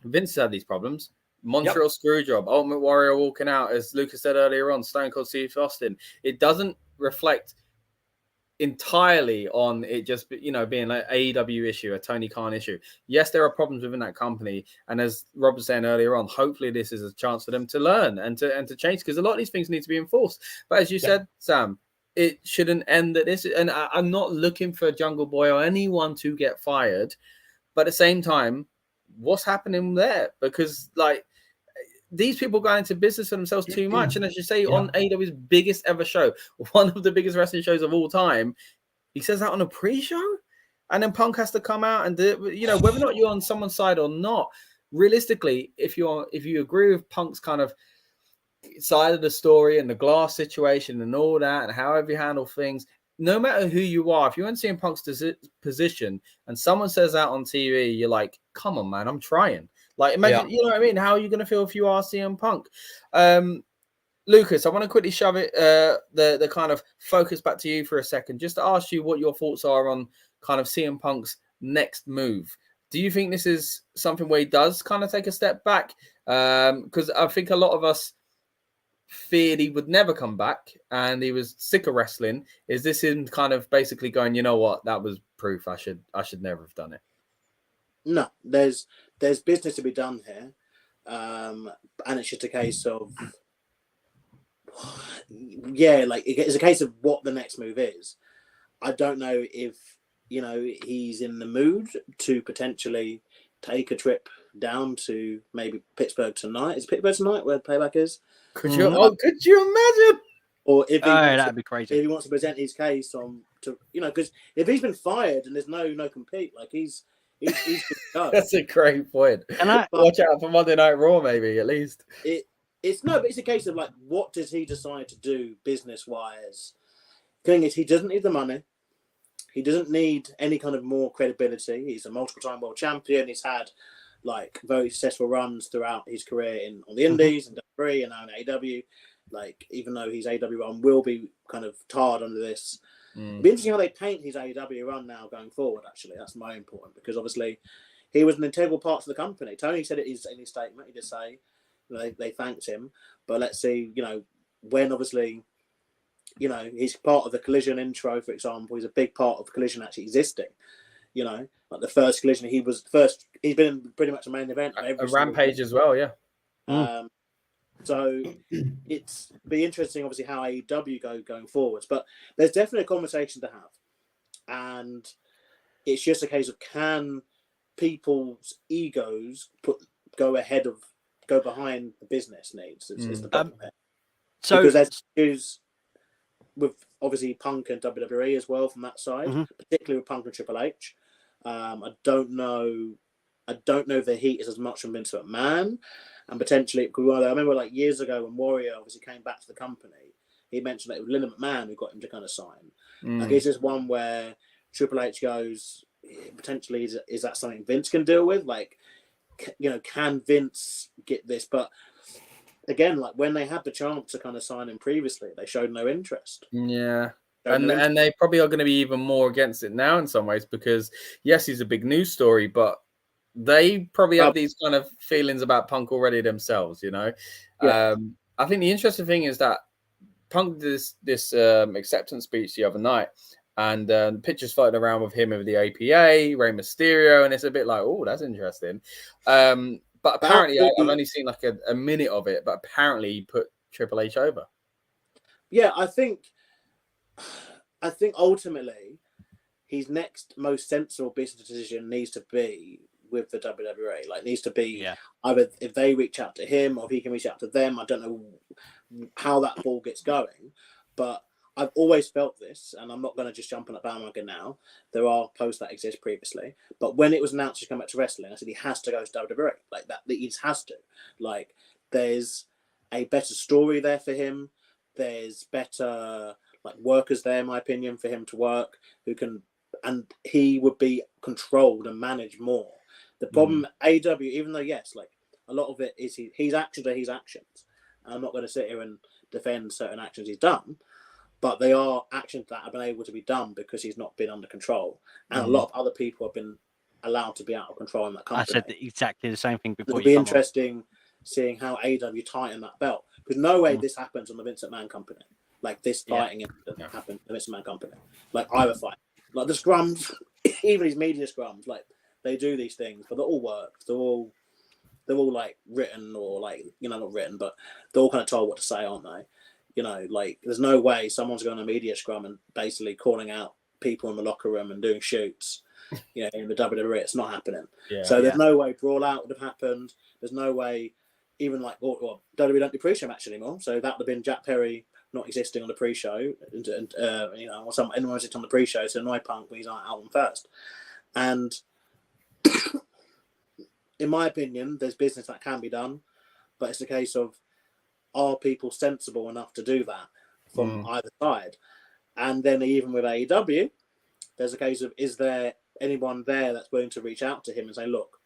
Vince had these problems. Montreal Screwjob, Ultimate Warrior walking out, as Lucas said earlier on, Stone Cold Steve Austin. It doesn't reflect entirely on it just, you know, being like AEW issue, a Tony Khan issue. Yes, there are problems within that company, and as Rob was saying earlier on, hopefully this is a chance for them to learn and to change, because a lot of these things need to be enforced. But as you said, Sam, it shouldn't end at this. And I'm not looking for Jungle Boy or anyone to get fired, but at the same time, what's happening there? Because like, these people go into business for themselves too much. And as you say, on AEW's biggest ever show, one of the biggest wrestling shows of all time, he says that on a pre-show, and then Punk has to come out and do it. You know, whether or not you're on someone's side or not, realistically, if you agree with Punk's kind of side of the story and the glass situation and all that, and however you handle things, no matter who you are, if you're in CM Punk's position and someone says that on TV, you're like, come on, man, I'm trying. Like, imagine, you know what I mean? How are you going to feel if you are CM Punk? Lucas, I want to quickly shove it, the kind of focus back to you for a second, just to ask you what your thoughts are on kind of CM Punk's next move. Do you think this is something where he does kind of take a step back? Because I think a lot of us feared he would never come back and he was sick of wrestling. Is this him kind of basically going, you know what, that was proof, I should never have done it? No, there's business to be done here, and it's just a case of like it's a case of what the next move is. I don't know if, you know, he's in the mood to potentially take a trip down to maybe Pittsburgh tonight. Is it Pittsburgh tonight where Payback is? Could you imagine? Or if that'd be crazy. If he wants to present his case on to, you know, because if he's been fired and there's no compete, like he's good to go. That's a great point. And watch out for Monday Night Raw, maybe, at least. But it's a case of like, what does he decide to do business wise? The thing is, he doesn't need the money. He doesn't need any kind of more credibility. He's a multiple-time world champion. He's had like very successful runs throughout his career on the Indies and WWE and now in AEW. Like, even though his AEW run will be kind of tarred under this. It'll be interesting how they paint his AEW run now going forward, actually. That's my important, because obviously he was an integral part of the company. Tony said it in his statement. He did say, you know, they thanked him. But let's see, you know, when obviously, you know, he's part of the Collision intro, for example. He's a big part of Collision actually existing. You know, like the first Collision, he's been in pretty much a main event. A Rampage as well, yeah. So it's be interesting, obviously, how AEW going forwards. But there's definitely a conversation to have, and it's just a case of, can people's egos go behind the business needs? Is the problem there. So because there's issues with obviously Punk and WWE as well from that side, particularly with Punk and Triple H. I don't know if the heat is as much from Vince McMahon. And potentially, I remember like years ago when Warrior obviously came back to the company, he mentioned that it was Linda McMahon who got him to kind of sign. Like, is this one where Triple H goes, potentially, is that something Vince can deal with? Like, you know, can Vince get this? But again, like when they had the chance to kind of sign him previously, they showed no interest. Yeah. And they probably are going to be even more against it now in some ways, because yes, he's a big news story, but they probably have these kind of feelings about Punk already themselves, you know. Yeah. I think the interesting thing is that Punk did this acceptance speech the other night, and pictures floating around with him of the APA, Rey Mysterio, and it's a bit like, oh, that's interesting. But apparently, I've only seen like a minute of it, but apparently he put Triple H over. Yeah, I think ultimately his next most sensible business decision needs to be with the WWE. Like, needs to be either if they reach out to him or if he can reach out to them. I don't know how that ball gets going, but I've always felt this, and I'm not going to just jump on a bandwagon now. There are posts that exist previously, but when it was announced he's come back to wrestling, I said he has to go to WWE. Like that, he has to. Like, there's a better story there for him. There's better like workers there, in my opinion, for him to work, who can, and he would be controlled and managed more. The problem, AEW, even though yes, like a lot of it is his actions are his actions. And I'm not going to sit here and defend certain actions he's done, but they are actions that have been able to be done because he's not been under control, and a lot of other people have been allowed to be out of control in that company. I said exactly the same thing before. It'll be interesting seeing how AEW tighten that belt, because no way this happens on the Vince McMahon company. Like this fighting incident happened on the Vince McMahon company. Like either fight, like the scrums, even his media scrums, like they do these things, but they all work. They're all like written or like, you know, not written, but they're all kind of told what to say, aren't they? You know, like there's no way someone's going to a media scrum and basically calling out people in the locker room and doing shoots. You know, in the WWE, it's not happening. So there's no way Brawl Out would have happened. There's no way, even like, well, WWE don't do pre-show match anymore. So that would have been Jack Perry not existing on the pre-show, and you know, or anyone existing on the pre-show to annoy Punk when he's out on first. And in my opinion, there's business that can be done, but it's a case of, are people sensible enough to do that from either side? And then even with AEW, there's a case of, is there anyone there that's willing to reach out to him and say, look,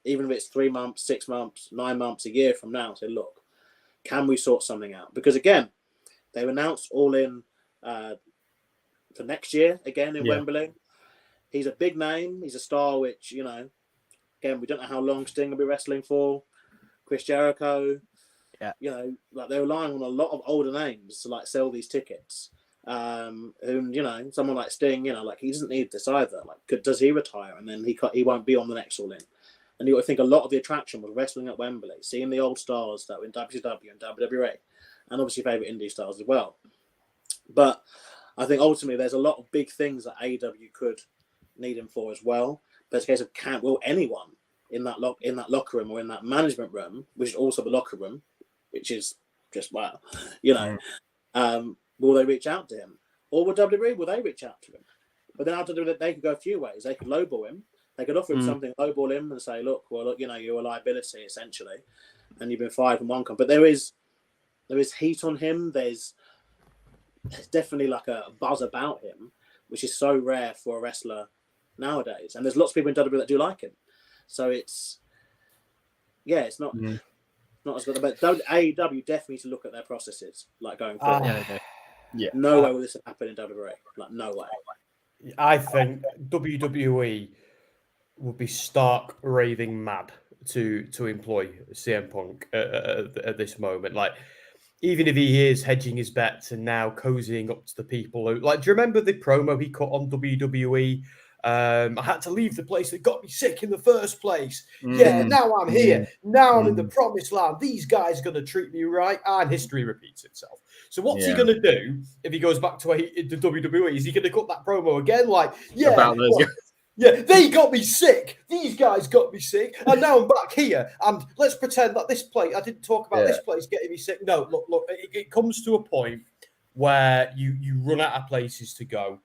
even if it's 3 months, 6 months, 9 months, a year from now, say, look, can we sort something out? Because again, they've announced All In for next year again in Wembley. He's a big name. He's a star, which, you know, again, we don't know how long Sting will be wrestling for. Chris Jericho. You know, like they're relying on a lot of older names to like sell these tickets. Whom, you know, someone like Sting, you know, like he doesn't need this either. Like, does he retire and then he won't be on the next All In? And you got to think a lot of the attraction was wrestling at Wembley, seeing the old stars that were in WCW and WWE, and obviously favorite indie stars as well. But I think ultimately there's a lot of big things that AEW could need him for as well. But it's a case of will anyone in that locker room or in that management room, which is also the locker room, which is just wow, you know, will they reach out to him, or will WWE will they reach out to him? But then after that, they could go a few ways. They could lowball him. They could offer him something, lowball him, and say, look, you know, you're a liability essentially, and you've been fired from one company. But there is heat on him. There's definitely like a buzz about him, which is so rare for a wrestler nowadays. And there's lots of people in WWE that do like him. So it's not as good. But AEW definitely to look at their processes, like going forward. No way will this happen in WWE. Like, no way. I think WWE would be stark raving mad to employ CM Punk at this moment. Like, even if he is hedging his bets and now cozying up to the people who, like, do you remember the promo he cut on WWE? I had to leave the place that got me sick in the first place. Yeah, now I'm here. Now I'm in the promised land. These guys are going to treat me right. And history repeats itself. So what's he going to do if he goes back to the WWE? Is he going to cut that promo again? Like, they got me sick. These guys got me sick. And now I'm back here. And let's pretend that this place, I didn't talk about this place getting me sick. No, look, it comes to a point where you run out of places to go.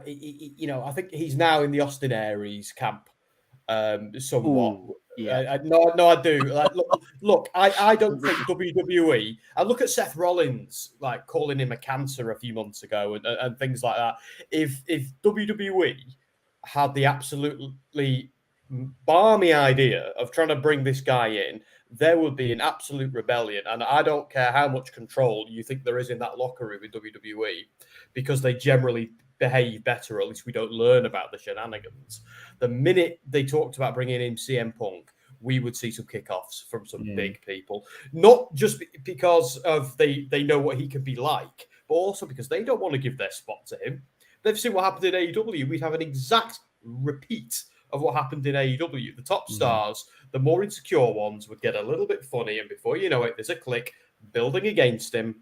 You know, I think he's now in the Austin Aries camp, somewhat. Ooh, No, I do. Like, look, I don't think WWE. I look at Seth Rollins, like calling him a cancer a few months ago, and things like that. If WWE had the absolutely balmy idea of trying to bring this guy in, there would be an absolute rebellion. And I don't care how much control you think there is in that locker room in WWE, because they generally behave better, or at least we don't learn about the shenanigans. The minute they talked about bringing in CM Punk, we would see some kickoffs from some big people, not just because of they know what he can be like, but also because they don't want to give their spot to him. They've seen what happened in AEW. We'd have an exact repeat of what happened in AEW. The top stars, the more insecure ones, would get a little bit funny, and before you know it, there's a clique building against him.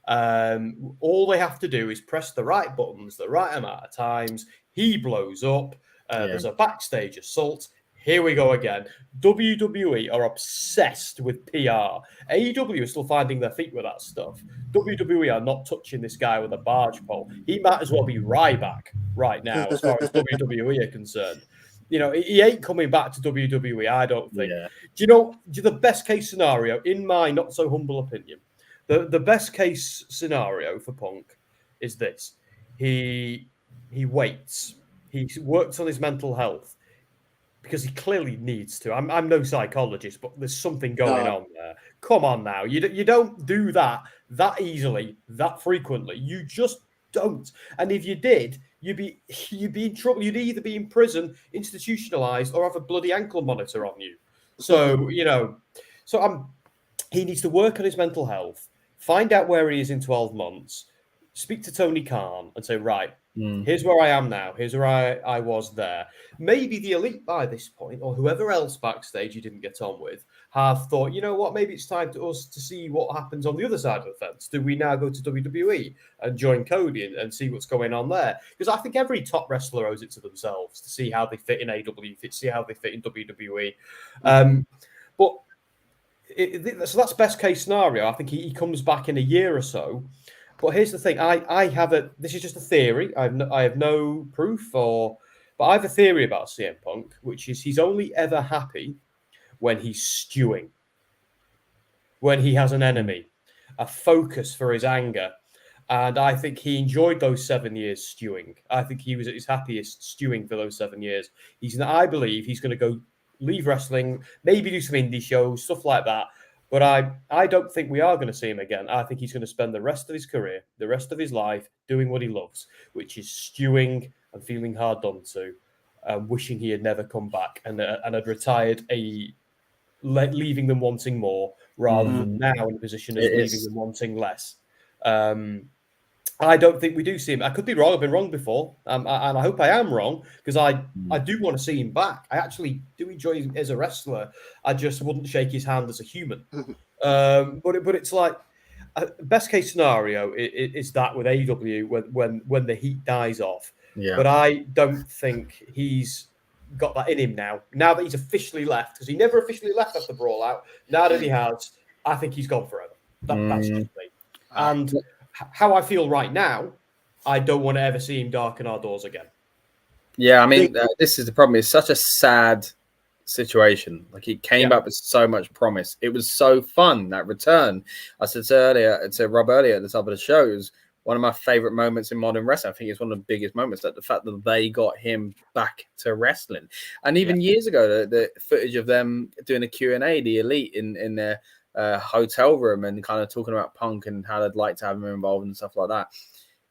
All they have to do is press the right buttons the right amount of times. He blows up. There's a backstage assault. Here we go again. WWE are obsessed with PR. AEW is still finding their feet with that stuff. WWE are not touching this guy with a barge pole. He might as well be Ryback right now, as far as WWE are concerned. You know, he ain't coming back to WWE, I don't think. Yeah. Do you know the best case scenario, in my not so humble opinion, the best case scenario for Punk is this. He waits. He works on his mental health because he clearly needs to. I'm no psychologist, but there's something going on there. Come on now. You don't do that easily, that frequently. You just don't. And if you did, you'd be in trouble. You'd either be in prison, institutionalized, or have a bloody ankle monitor on you. So, he needs to work on his mental health, find out where he is in 12 months, speak to Tony Khan and say, right, here's where I am now. Here's where I was there. Maybe the Elite by this point, or whoever else backstage you didn't get on with, have thought, you know what, maybe it's time to us to see what happens on the other side of the fence. Do we now go to WWE and join Cody and see what's going on there? Because I think every top wrestler owes it to themselves to see how they fit in AEW, see how they fit in WWE. So that's best case scenario. I think he comes back in a year or so. But here's the thing: this is just a theory. I have no proof, but I have a theory about CM Punk, which is he's only ever happy when he's stewing, when he has an enemy, a focus for his anger, and I think he enjoyed those 7 years stewing. I think he was at his happiest stewing for those 7 years. I believe he's going to go leave wrestling, maybe do some indie shows, stuff like that. But I don't think we are going to see him again. I think he's going to spend the rest of his career, the rest of his life, doing what he loves, which is stewing and feeling hard done to, wishing he had never come back and had retired, leaving them wanting more rather than now in a position of leaving them wanting less. I don't think we do see him. I could be wrong. I've been wrong before, and I hope I am wrong, because I do want to see him back. I actually do enjoy him as a wrestler. I just wouldn't shake his hand as a human. But it's like best case scenario is that with AEW when the heat dies off. Yeah. But I don't think he's got that in him now. Now that he's officially left, because he never officially left after Brawl Out. Now that he has, I think he's gone forever. That's just me. And how I feel right now, I don't want to ever see him darken our doors again. Yeah, I mean, this is the problem. It's such a sad situation. Like, he came up with so much promise. It was so fun, that return. I said to Rob earlier at the top of the show, it was one of my favorite moments in modern wrestling. I think it's one of the biggest moments, that the fact that they got him back to wrestling. And even years ago, the footage of them doing a Q&A, the Elite in their hotel room, and kind of talking about Punk and how they'd like to have him involved and stuff like that.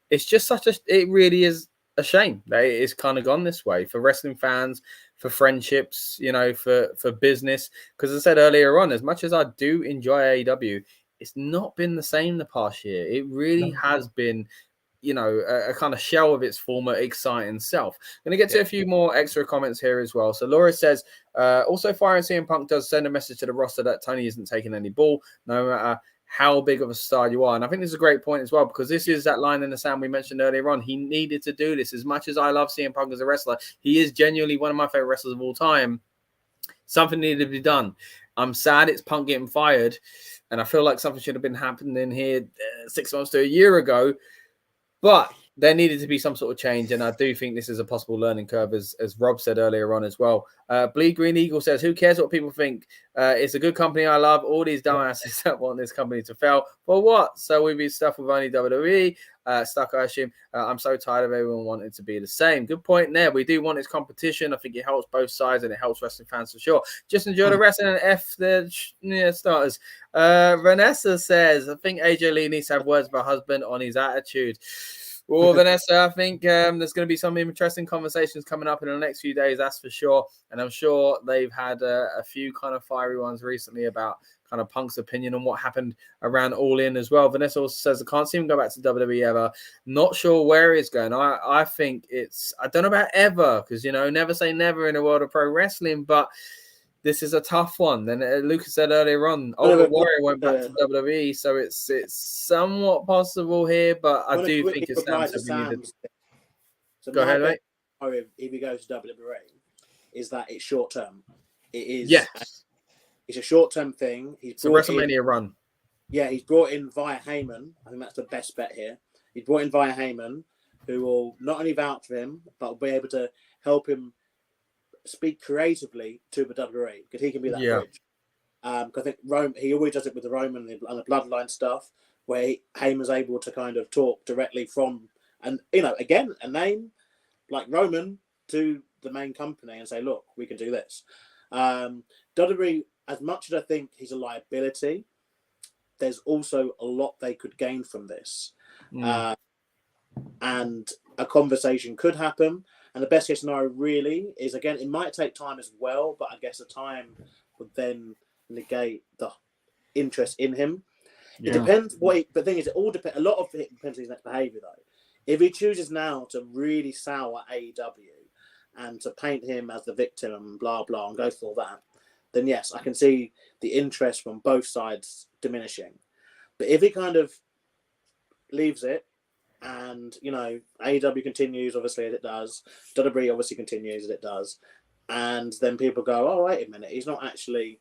It's just it really is a shame that it's kind of gone this way for wrestling fans, for friendships, for business. Because as I said earlier on, as much as I do enjoy AEW, it's not been the same the past year. It really has been, a kind of shell of its former exciting self. I'm going to get to a few more extra comments here as well. So Laura says, also firing CM Punk does send a message to the roster that Tony isn't taking any bull, no matter how big of a star you are. And I think this is a great point as well, because this is that line in the sand we mentioned earlier on. He needed to do this. As much as I love CM Punk as a wrestler, he is genuinely one of my favorite wrestlers of all time. Something needed to be done. I'm sad it's Punk getting fired, and I feel like something should have been happening here 6 months to a year ago. But there needed to be some sort of change, and I do think this is a possible learning curve, as Rob said earlier on as well. Bleed Green Eagle says, who cares what people think? It's a good company I love. All these dumbasses that want this company to fail. For what? So we be stuck with only WWE. Stuck, I assume. I'm so tired of everyone wanting to be the same. Good point there. We do want its competition. I think it helps both sides, and it helps wrestling fans for sure. Just enjoy the wrestling and F the starters. Vanessa says, I think AJ Lee needs to have words with her husband on his attitude. Well, Vanessa, I think there's going to be some interesting conversations coming up in the next few days, that's for sure. And I'm sure they've had a few kind of fiery ones recently about kind of Punk's opinion on what happened around All In as well. Vanessa also says, I can't see him go back to WWE ever. Not sure where he's going. I think I don't know about ever, because, never say never in the world of pro wrestling, but this is a tough one. Then Lucas said earlier on, Ultimate Warrior went back to WWE, so it's somewhat possible here, but I do think it's Sam to be needed. So go ahead, mate. If he goes to WWE, is that it's short term. It is. Yes. It's a short term thing. It's a WrestleMania run. Yeah, he's brought in via Heyman. I think that's the best bet here. He's brought in via Heyman, who will not only vouch for him, but will be able to help him speak creatively to the WWE, because he can be that bridge. I think he always does it with the Roman and the bloodline stuff, where Heyman's able to kind of talk directly from, and again, a name like Roman to the main company and say, look, we can do this. WWE, as much as I think he's a liability, there's also a lot they could gain from this. And a conversation could happen. And the best case scenario really is, again, it might take time as well, but I guess the time would then negate the interest in him. Yeah. It depends but the thing is, it all depends. A lot of it depends on his next behaviour, though. If he chooses now to really sour AEW and to paint him as the victim and blah, blah, and go for all that, then yes, I can see the interest from both sides diminishing. But if he kind of leaves it, and, AEW continues, obviously, as it does. WWE obviously continues, as it does. And then people go, oh, wait a minute, he's not actually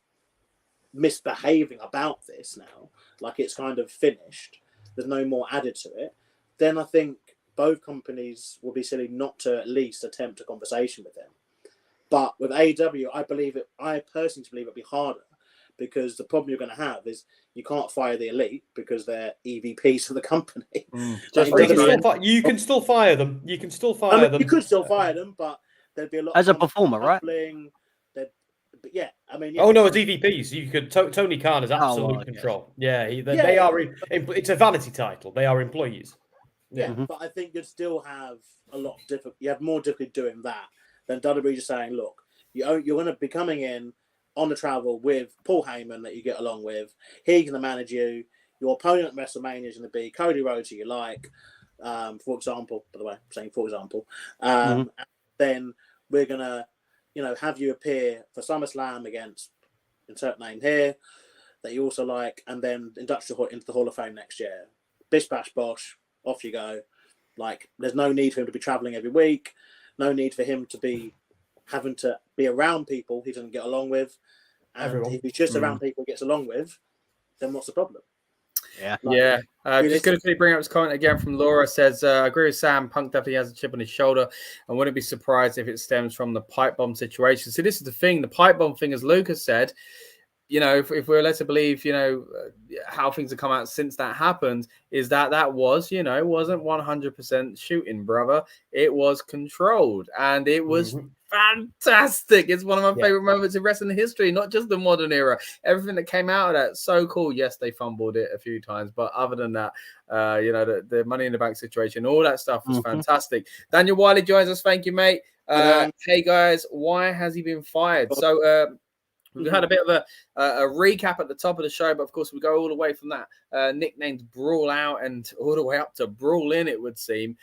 misbehaving about this now. Like, it's kind of finished. There's no more added to it. Then I think both companies will be silly not to at least attempt a conversation with him. But with AEW, I personally believe it'll be harder, because the problem you're going to have is you can't fire the elite because they're EVPs of the company. You can still fire them. You can still fire them. You could still fire them, but there'd be a lot as a performer, right? But yeah, I mean. Yeah. Oh no, as EVPs, you could. Tony Khan has absolute control. Yeah, they are. It's a vanity title. They are employees. Yeah, but I think you'd still have a lot of different. You have more difficulty doing that than WWE just saying, "Look, you're going to be coming in on the travel with Paul Heyman that you get along with. He's going to manage you. Your opponent at WrestleMania is going to be Cody Rhodes, who you like, for example. By the way, I'm saying for example. And then we're going to, have you appear for SummerSlam against insert name here that you also like, and then induct you into the Hall of Fame next year. Bish bash bosh, off you go. Like, there's no need for him to be traveling every week. No need for him to be having to be around people he doesn't get along with. And if he's just around people he gets along with, then what's the problem? Yeah. Just going to bring up this comment again from Laura. Says, I agree with Sam. Punk definitely has a chip on his shoulder. I wouldn't be surprised if it stems from the pipe bomb situation. So this is the thing. The pipe bomb thing, as Lucas said, if we're led to believe, how things have come out since that happened, is that was, wasn't 100% shooting, brother. It was controlled, and it was fantastic. It's one of my favorite moments in wrestling history, not just the modern era. Everything that came out of that, so cool. Yes, they fumbled it a few times, but other than that, the Money in the Bank situation, all that stuff was fantastic. Daniel Wiley joins us. Thank you, mate. Hey guys, why has he been fired? So we've had a bit of a recap at the top of the show, but of course we go all the way from that nicknamed Brawl Out and all the way up to Brawl In, it would seem.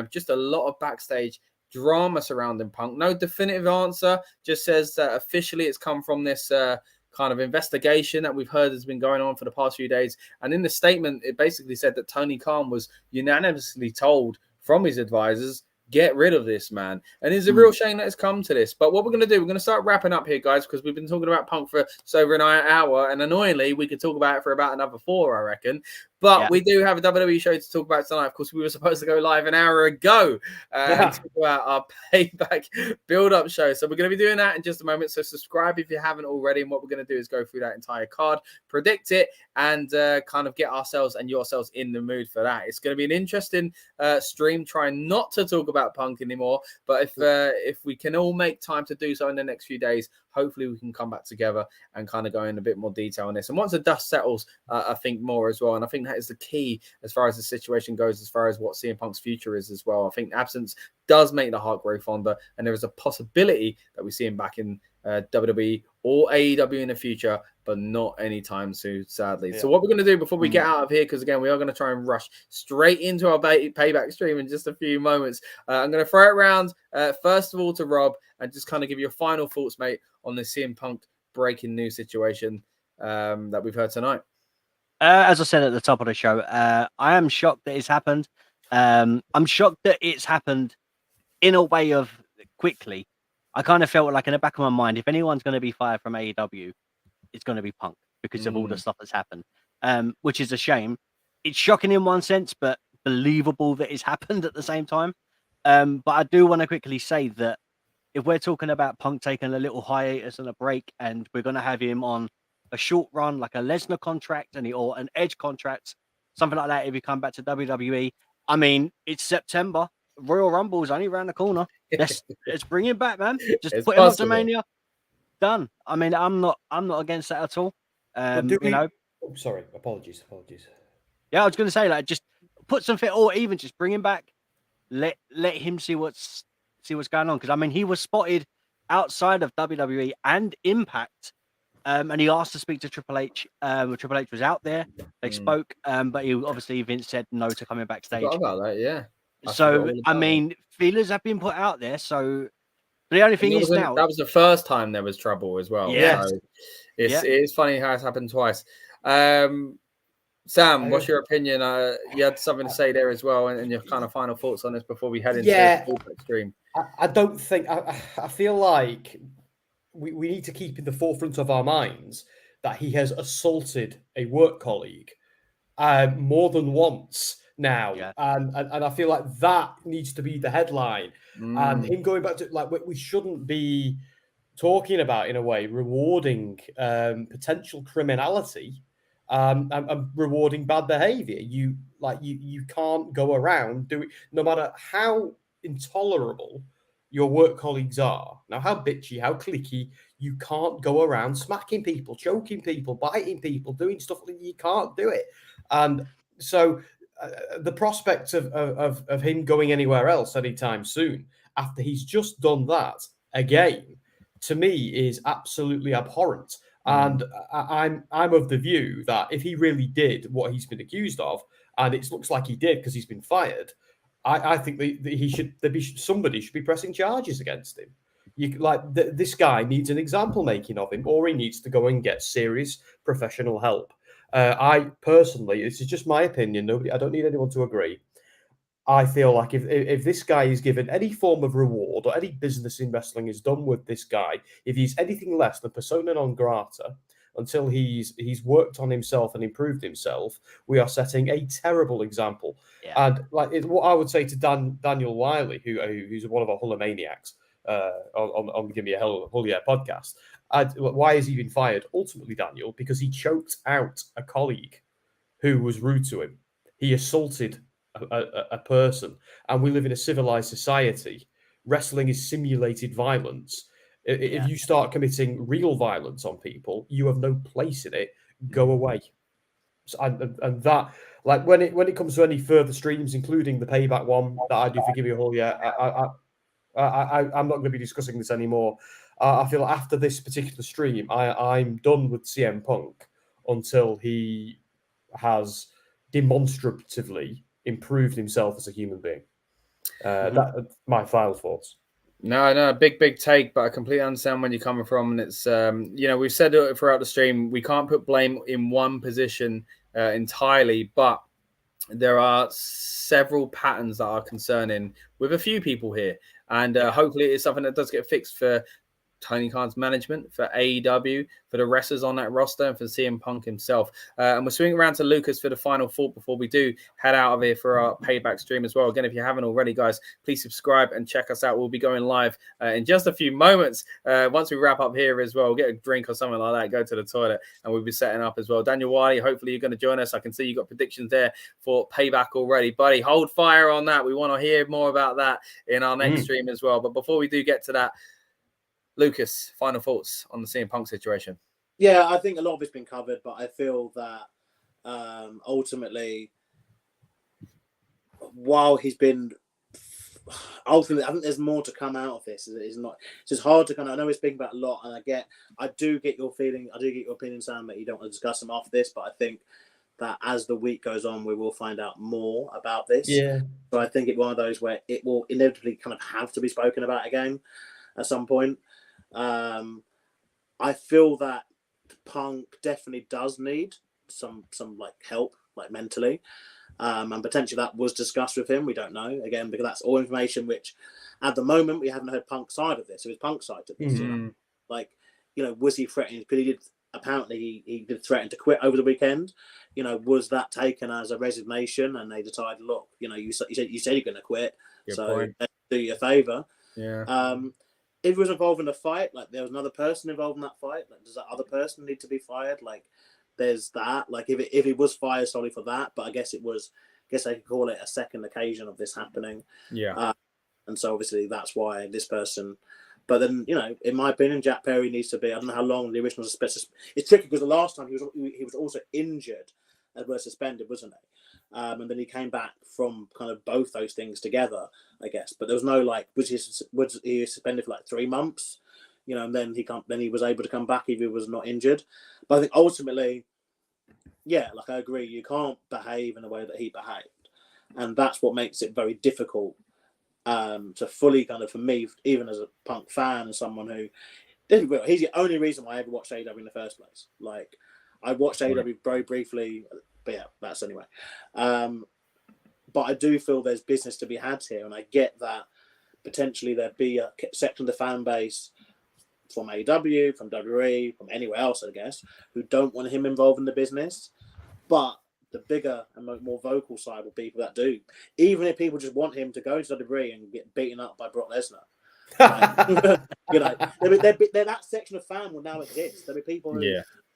Just a lot of backstage drama surrounding Punk. No definitive answer, just says that officially it's come from this kind of investigation that we've heard has been going on for the past few days. And in the statement, it basically said that Tony Khan was unanimously told from his advisors, get rid of this man. And it's a real shame that it's come to this. But what we're going to do, we're going to start wrapping up here, guys, because we've been talking about Punk for just over an hour. And annoyingly, we could talk about it for about another 4, I reckon. But we do have a WWE show to talk about tonight. Of course, we were supposed to go live an hour ago and talk about our Payback build-up show. So we're going to be doing that in just a moment. So subscribe if you haven't already. And what we're going to do is go through that entire card, predict it, and kind of get ourselves and yourselves in the mood for that. It's going to be an interesting stream. Trying not to talk about Punk anymore. But if we can all make time to do so in the next few days, hopefully we can come back together and kind of go in a bit more detail on this. And once the dust settles, I think more as well. And I think that is the key as far as the situation goes, as far as what CM Punk's future is as well. I think absence does make the heart grow fonder, and there is a possibility that we see him back in WWE or AEW in the future, but not anytime soon, sadly. Yeah. So what we're going to do before we get out of here, because again, we are going to try and rush straight into our payback stream in just a few moments. I'm going to throw it around, first of all, to Rob, and just kind of give your final thoughts, mate, on the CM Punk breaking news situation that we've heard tonight. As I said at the top of the show, I am shocked that it's happened. I'm shocked that it's happened in a way of quickly. I kind of felt like in the back of my mind, if anyone's going to be fired from AEW, it's going to be Punk because of all the stuff that's happened, which is a shame. It's shocking in one sense, but believable that it's happened at the same time. But I do want to quickly say that if we're talking about Punk taking a little hiatus and a break, and we're going to have him on a short run, like a Lesnar contract or an Edge contract, something like that, if he come back to WWE, I mean, it's September. Royal Rumble is only around the corner. Let's bring him back, man. Just put him on to Mania. Done. I mean, I'm not against that at all. Sorry, apologies. Yeah, I was going to say, like, just put something, or even just bring him back. Let him see what's going on, because I mean, he was spotted outside of WWE and Impact, and he asked to speak to Triple H. Triple H was out there. They spoke, but Vince said no to coming backstage. Forgot about that, yeah. I mean, feelers have been put out there. So the only thing is now that was the first time there was trouble as well. Yeah, so it's funny how it's happened twice. Sam, what's your opinion? You had something to say there as well, and your kind of final thoughts on this before we head into the stream. I don't think I feel like we need to keep in the forefront of our minds that he has assaulted a work colleague more than once now, and I feel like that needs to be the headline. And him going back to, like, we shouldn't be talking about, in a way, rewarding potential criminality and rewarding bad behavior. You can't go around doing, no matter how intolerable your work colleagues are, now how bitchy, how cliquey, you can't go around smacking people, choking people, biting people, doing stuff that you can't do it. And so the prospect of him going anywhere else anytime soon after he's just done that again, to me, is absolutely abhorrent. And I'm of the view that if he really did what he's been accused of, and it looks like he did because he's been fired, I think that somebody should be pressing charges against him. This guy needs an example making of him, or he needs to go and get serious professional help. I personally, this is just my opinion. I don't need anyone to agree. I feel like if this guy is given any form of reward, or any business in wrestling is done with this guy, if he's anything less than persona non grata until he's worked on himself and improved himself, we are setting a terrible example. Yeah. And what I would say to Daniel Wiley, who's one of our Hulkamaniacs on Give Me a Hull Yeah podcast, why has he been fired? Ultimately, Daniel, because he choked out a colleague who was rude to him. He assaulted a person, and we live in a civilized society. Wrestling is simulated violence. If you start committing real violence on people, you have no place in it. Go away. And that, like, when it comes to any further streams, including the payback one that I do for Give Me a Hull Yeah, I'm not going to be discussing this anymore. I feel like after this particular stream, I'm done with CM Punk until he has demonstratively improved himself as a human being. That's my final thoughts. No, big take, but I completely understand where you're coming from. And it's, we've said it throughout the stream, we can't put blame in one position entirely, but there are several patterns that are concerning with a few people here. And hopefully it's something that does get fixed for Tony Khan's management, for AEW, for the wrestlers on that roster, and for CM Punk himself. And we're swinging around to Lucas for the final thought before we do head out of here for our payback stream as well. Again, if you haven't already, guys, please subscribe and check us out. We'll be going live in just a few moments. Once we wrap up here as well, we'll get a drink or something like that, go to the toilet, and we'll be setting up as well. Daniel Wiley, hopefully you're going to join us. I can see you got predictions there for payback already. Buddy, hold fire on that. We want to hear more about that in our next stream as well. But before we do get to that, Lucas, final thoughts on the CM Punk situation? Yeah, I think a lot of it's been covered, but I feel that ultimately, while he's been ultimately, I think there's more to come out of this. It's not. It's just hard to kind of. I know we're speaking about a lot, and I do get your feeling. I do get your opinion, Sam, that you don't want to discuss them after this. But I think that as the week goes on, we will find out more about this. Yeah. So I think it's one of those where it will inevitably kind of have to be spoken about again at some point. I feel that Punk definitely does need some like help, like mentally. And potentially that was discussed with him. We don't know, again, because that's all information which at the moment we haven't heard Punk's side of this. It was Punk's side of this. Like, was he threatening? Because he did threaten to quit over the weekend. Was that taken as a resignation and they decided, look, you said you're going to quit, so do you a favor. Yeah. If he was involved in a fight, like there was another person involved in that fight, like does that other person need to be fired? Like there's that. Like if he was fired solely for that, but I guess I could call it a second occasion of this happening. Yeah. And so obviously that's why this person. But then in my opinion, Jack Perry needs to be. I don't know how long the original suspension. It's tricky because the last time he was also injured and was suspended, wasn't he? And then he came back from kind of both those things together, I guess. But there was no was he suspended for like 3 months, and then he was able to come back if he was not injured. But I think ultimately, yeah, like I agree, you can't behave in the way that he behaved, and that's what makes it very difficult to fully kind of, for me, even as a Punk fan and someone who he's the only reason why I ever watched AEW in the first place. Like I watched AEW very briefly. But yeah, that's anyway. But I do feel there's business to be had here, and I get that potentially there'd be a section of the fan base from AEW, from WWE, from anywhere else, I guess, who don't want him involved in the business. But the bigger and more vocal side will be people that do. Even if people just want him to go to WWE and get beaten up by Brock Lesnar. That section of fan will now exist. There'll be people who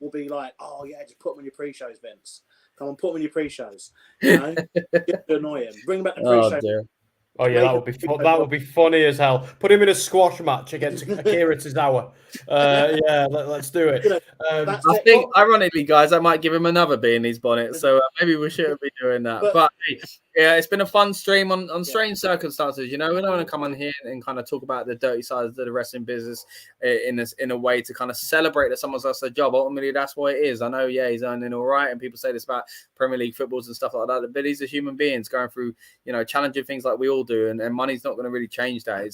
will be like, "Oh yeah, just put them in your pre-shows, Vince. Come on, put them in your pre-shows. Just to annoy him. Bring back the pre-shows." Oh yeah, that would be funny as hell. Put him in a squash match against Akira Tozawa. Let's do it. I think, ironically, guys, I might give him another bee in his bonnet. So maybe we shouldn't be doing that. But hey, yeah, it's been a fun stream on strange circumstances. We don't want to come on here and kind of talk about the dirty sides of the wrestling business in a way to kind of celebrate that someone's lost their job. Ultimately, that's what it is. I know, he's earning all right, and people say this about Premier League footballs and stuff like that. But these are human beings going through, challenging things like we all do, and money's not going to really change that.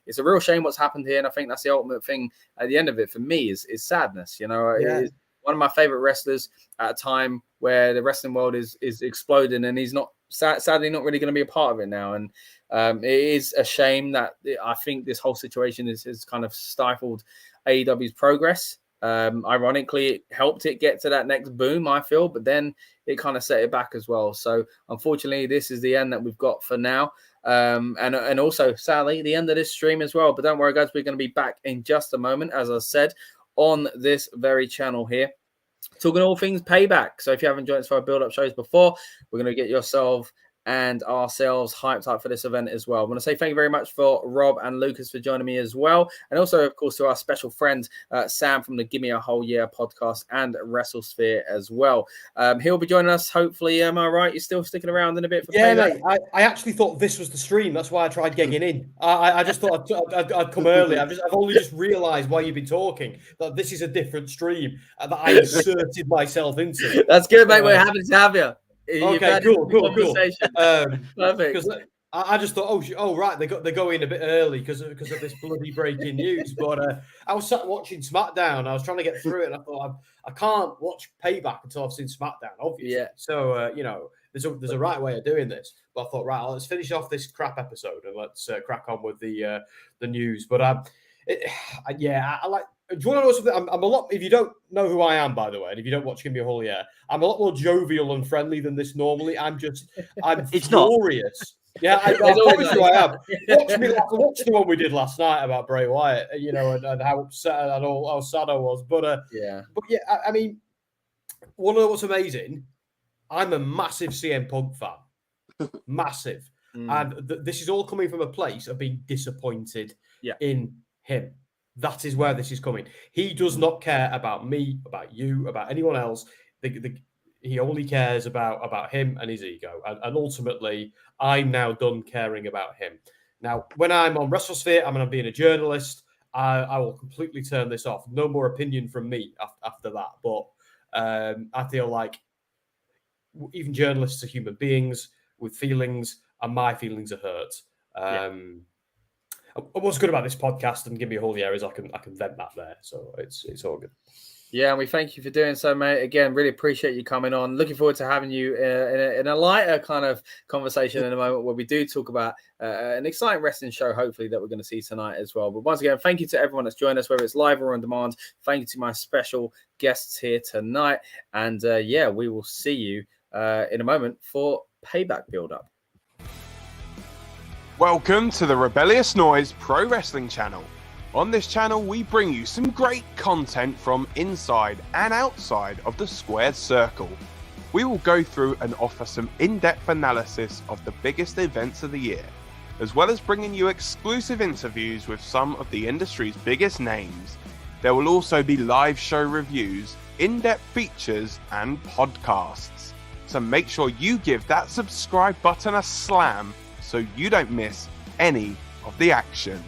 It's a real shame what's happened here, and I think that's the ultimate thing at the end of it for me is sadness. It is one of my favorite wrestlers at a time where the wrestling world is exploding, and he's not sadly not really going to be a part of it now. And it is a shame that I think this whole situation is kind of stifled AEW's progress. Ironically, it helped it get to that next boom, I feel, but then it kind of set it back as well. So unfortunately, this is the end that we've got for now. And also, sadly, the end of this stream as well. But don't worry, guys, we're going to be back in just a moment, as I said, on this very channel here, talking all things Payback. So if you haven't joined us for our build-up shows before, we're going to get yourself and ourselves hyped up for this event as well. I want to say thank you very much for Rob and Lucas for joining me as well. And also, of course, to our special friend, Sam from the Gimme a Whole Year podcast and WrestleSphere as well. He'll be joining us, hopefully. Am I right? You're still sticking around in a bit for Payback? Mate. I actually thought this was the stream. That's why I tried getting in. I just thought I'd come early. I've only just realised while you've been talking that this is a different stream that I inserted myself into. That's good, mate. We're happy to have you. Okay, cool. Perfect. Because I just thought, right, they go in a bit early because of this bloody breaking news. But I was sat watching SmackDown. I was trying to get through it, and I thought I can't watch Payback until I've seen SmackDown, obviously. Yeah. So there's a right way of doing this. But I thought, right, let's finish off this crap episode and let's crack on with the news. But I like. Do you want to know something? I'm a lot. If you don't know who I am, by the way, and if you don't watch Gimme a Whole Year, I'm a lot more jovial and friendly than this normally. I'm it's furious. Yeah, I promise you I am. Watch the one we did last night about Bray Wyatt, and how upset and how sad I was. But I mean, want to know what's amazing? I'm a massive CM Punk fan, massive, and this is all coming from a place of being disappointed in him. That is where this is coming. He does not care about me, about you, about anyone else. He only cares about him and his ego. And ultimately, I'm now done caring about him. Now, when I'm on WrestleSphere, I'm being a journalist, I will completely turn this off. No more opinion from me after that. But I feel like even journalists are human beings with feelings, and my feelings are hurt. What's good about this podcast and give me a whole year is I can vent that there. So it's all good. Yeah, and we thank you for doing so, mate. Again, really appreciate you coming on. Looking forward to having you in a lighter kind of conversation in a moment where we do talk about an exciting wrestling show, hopefully, that we're going to see tonight as well. But once again, thank you to everyone that's joined us, whether it's live or on demand. Thank you to my special guests here tonight. And we will see you in a moment for Payback Build-Up. Welcome to the Rebellious Noise Pro Wrestling channel. On this channel, we bring you some great content from inside and outside of the squared circle. We will go through and offer some in-depth analysis of the biggest events of the year, as well as bringing you exclusive interviews with some of the industry's biggest names. There will also be live show reviews, in-depth features, and podcasts. So make sure you give that subscribe button a slam so you don't miss any of the action.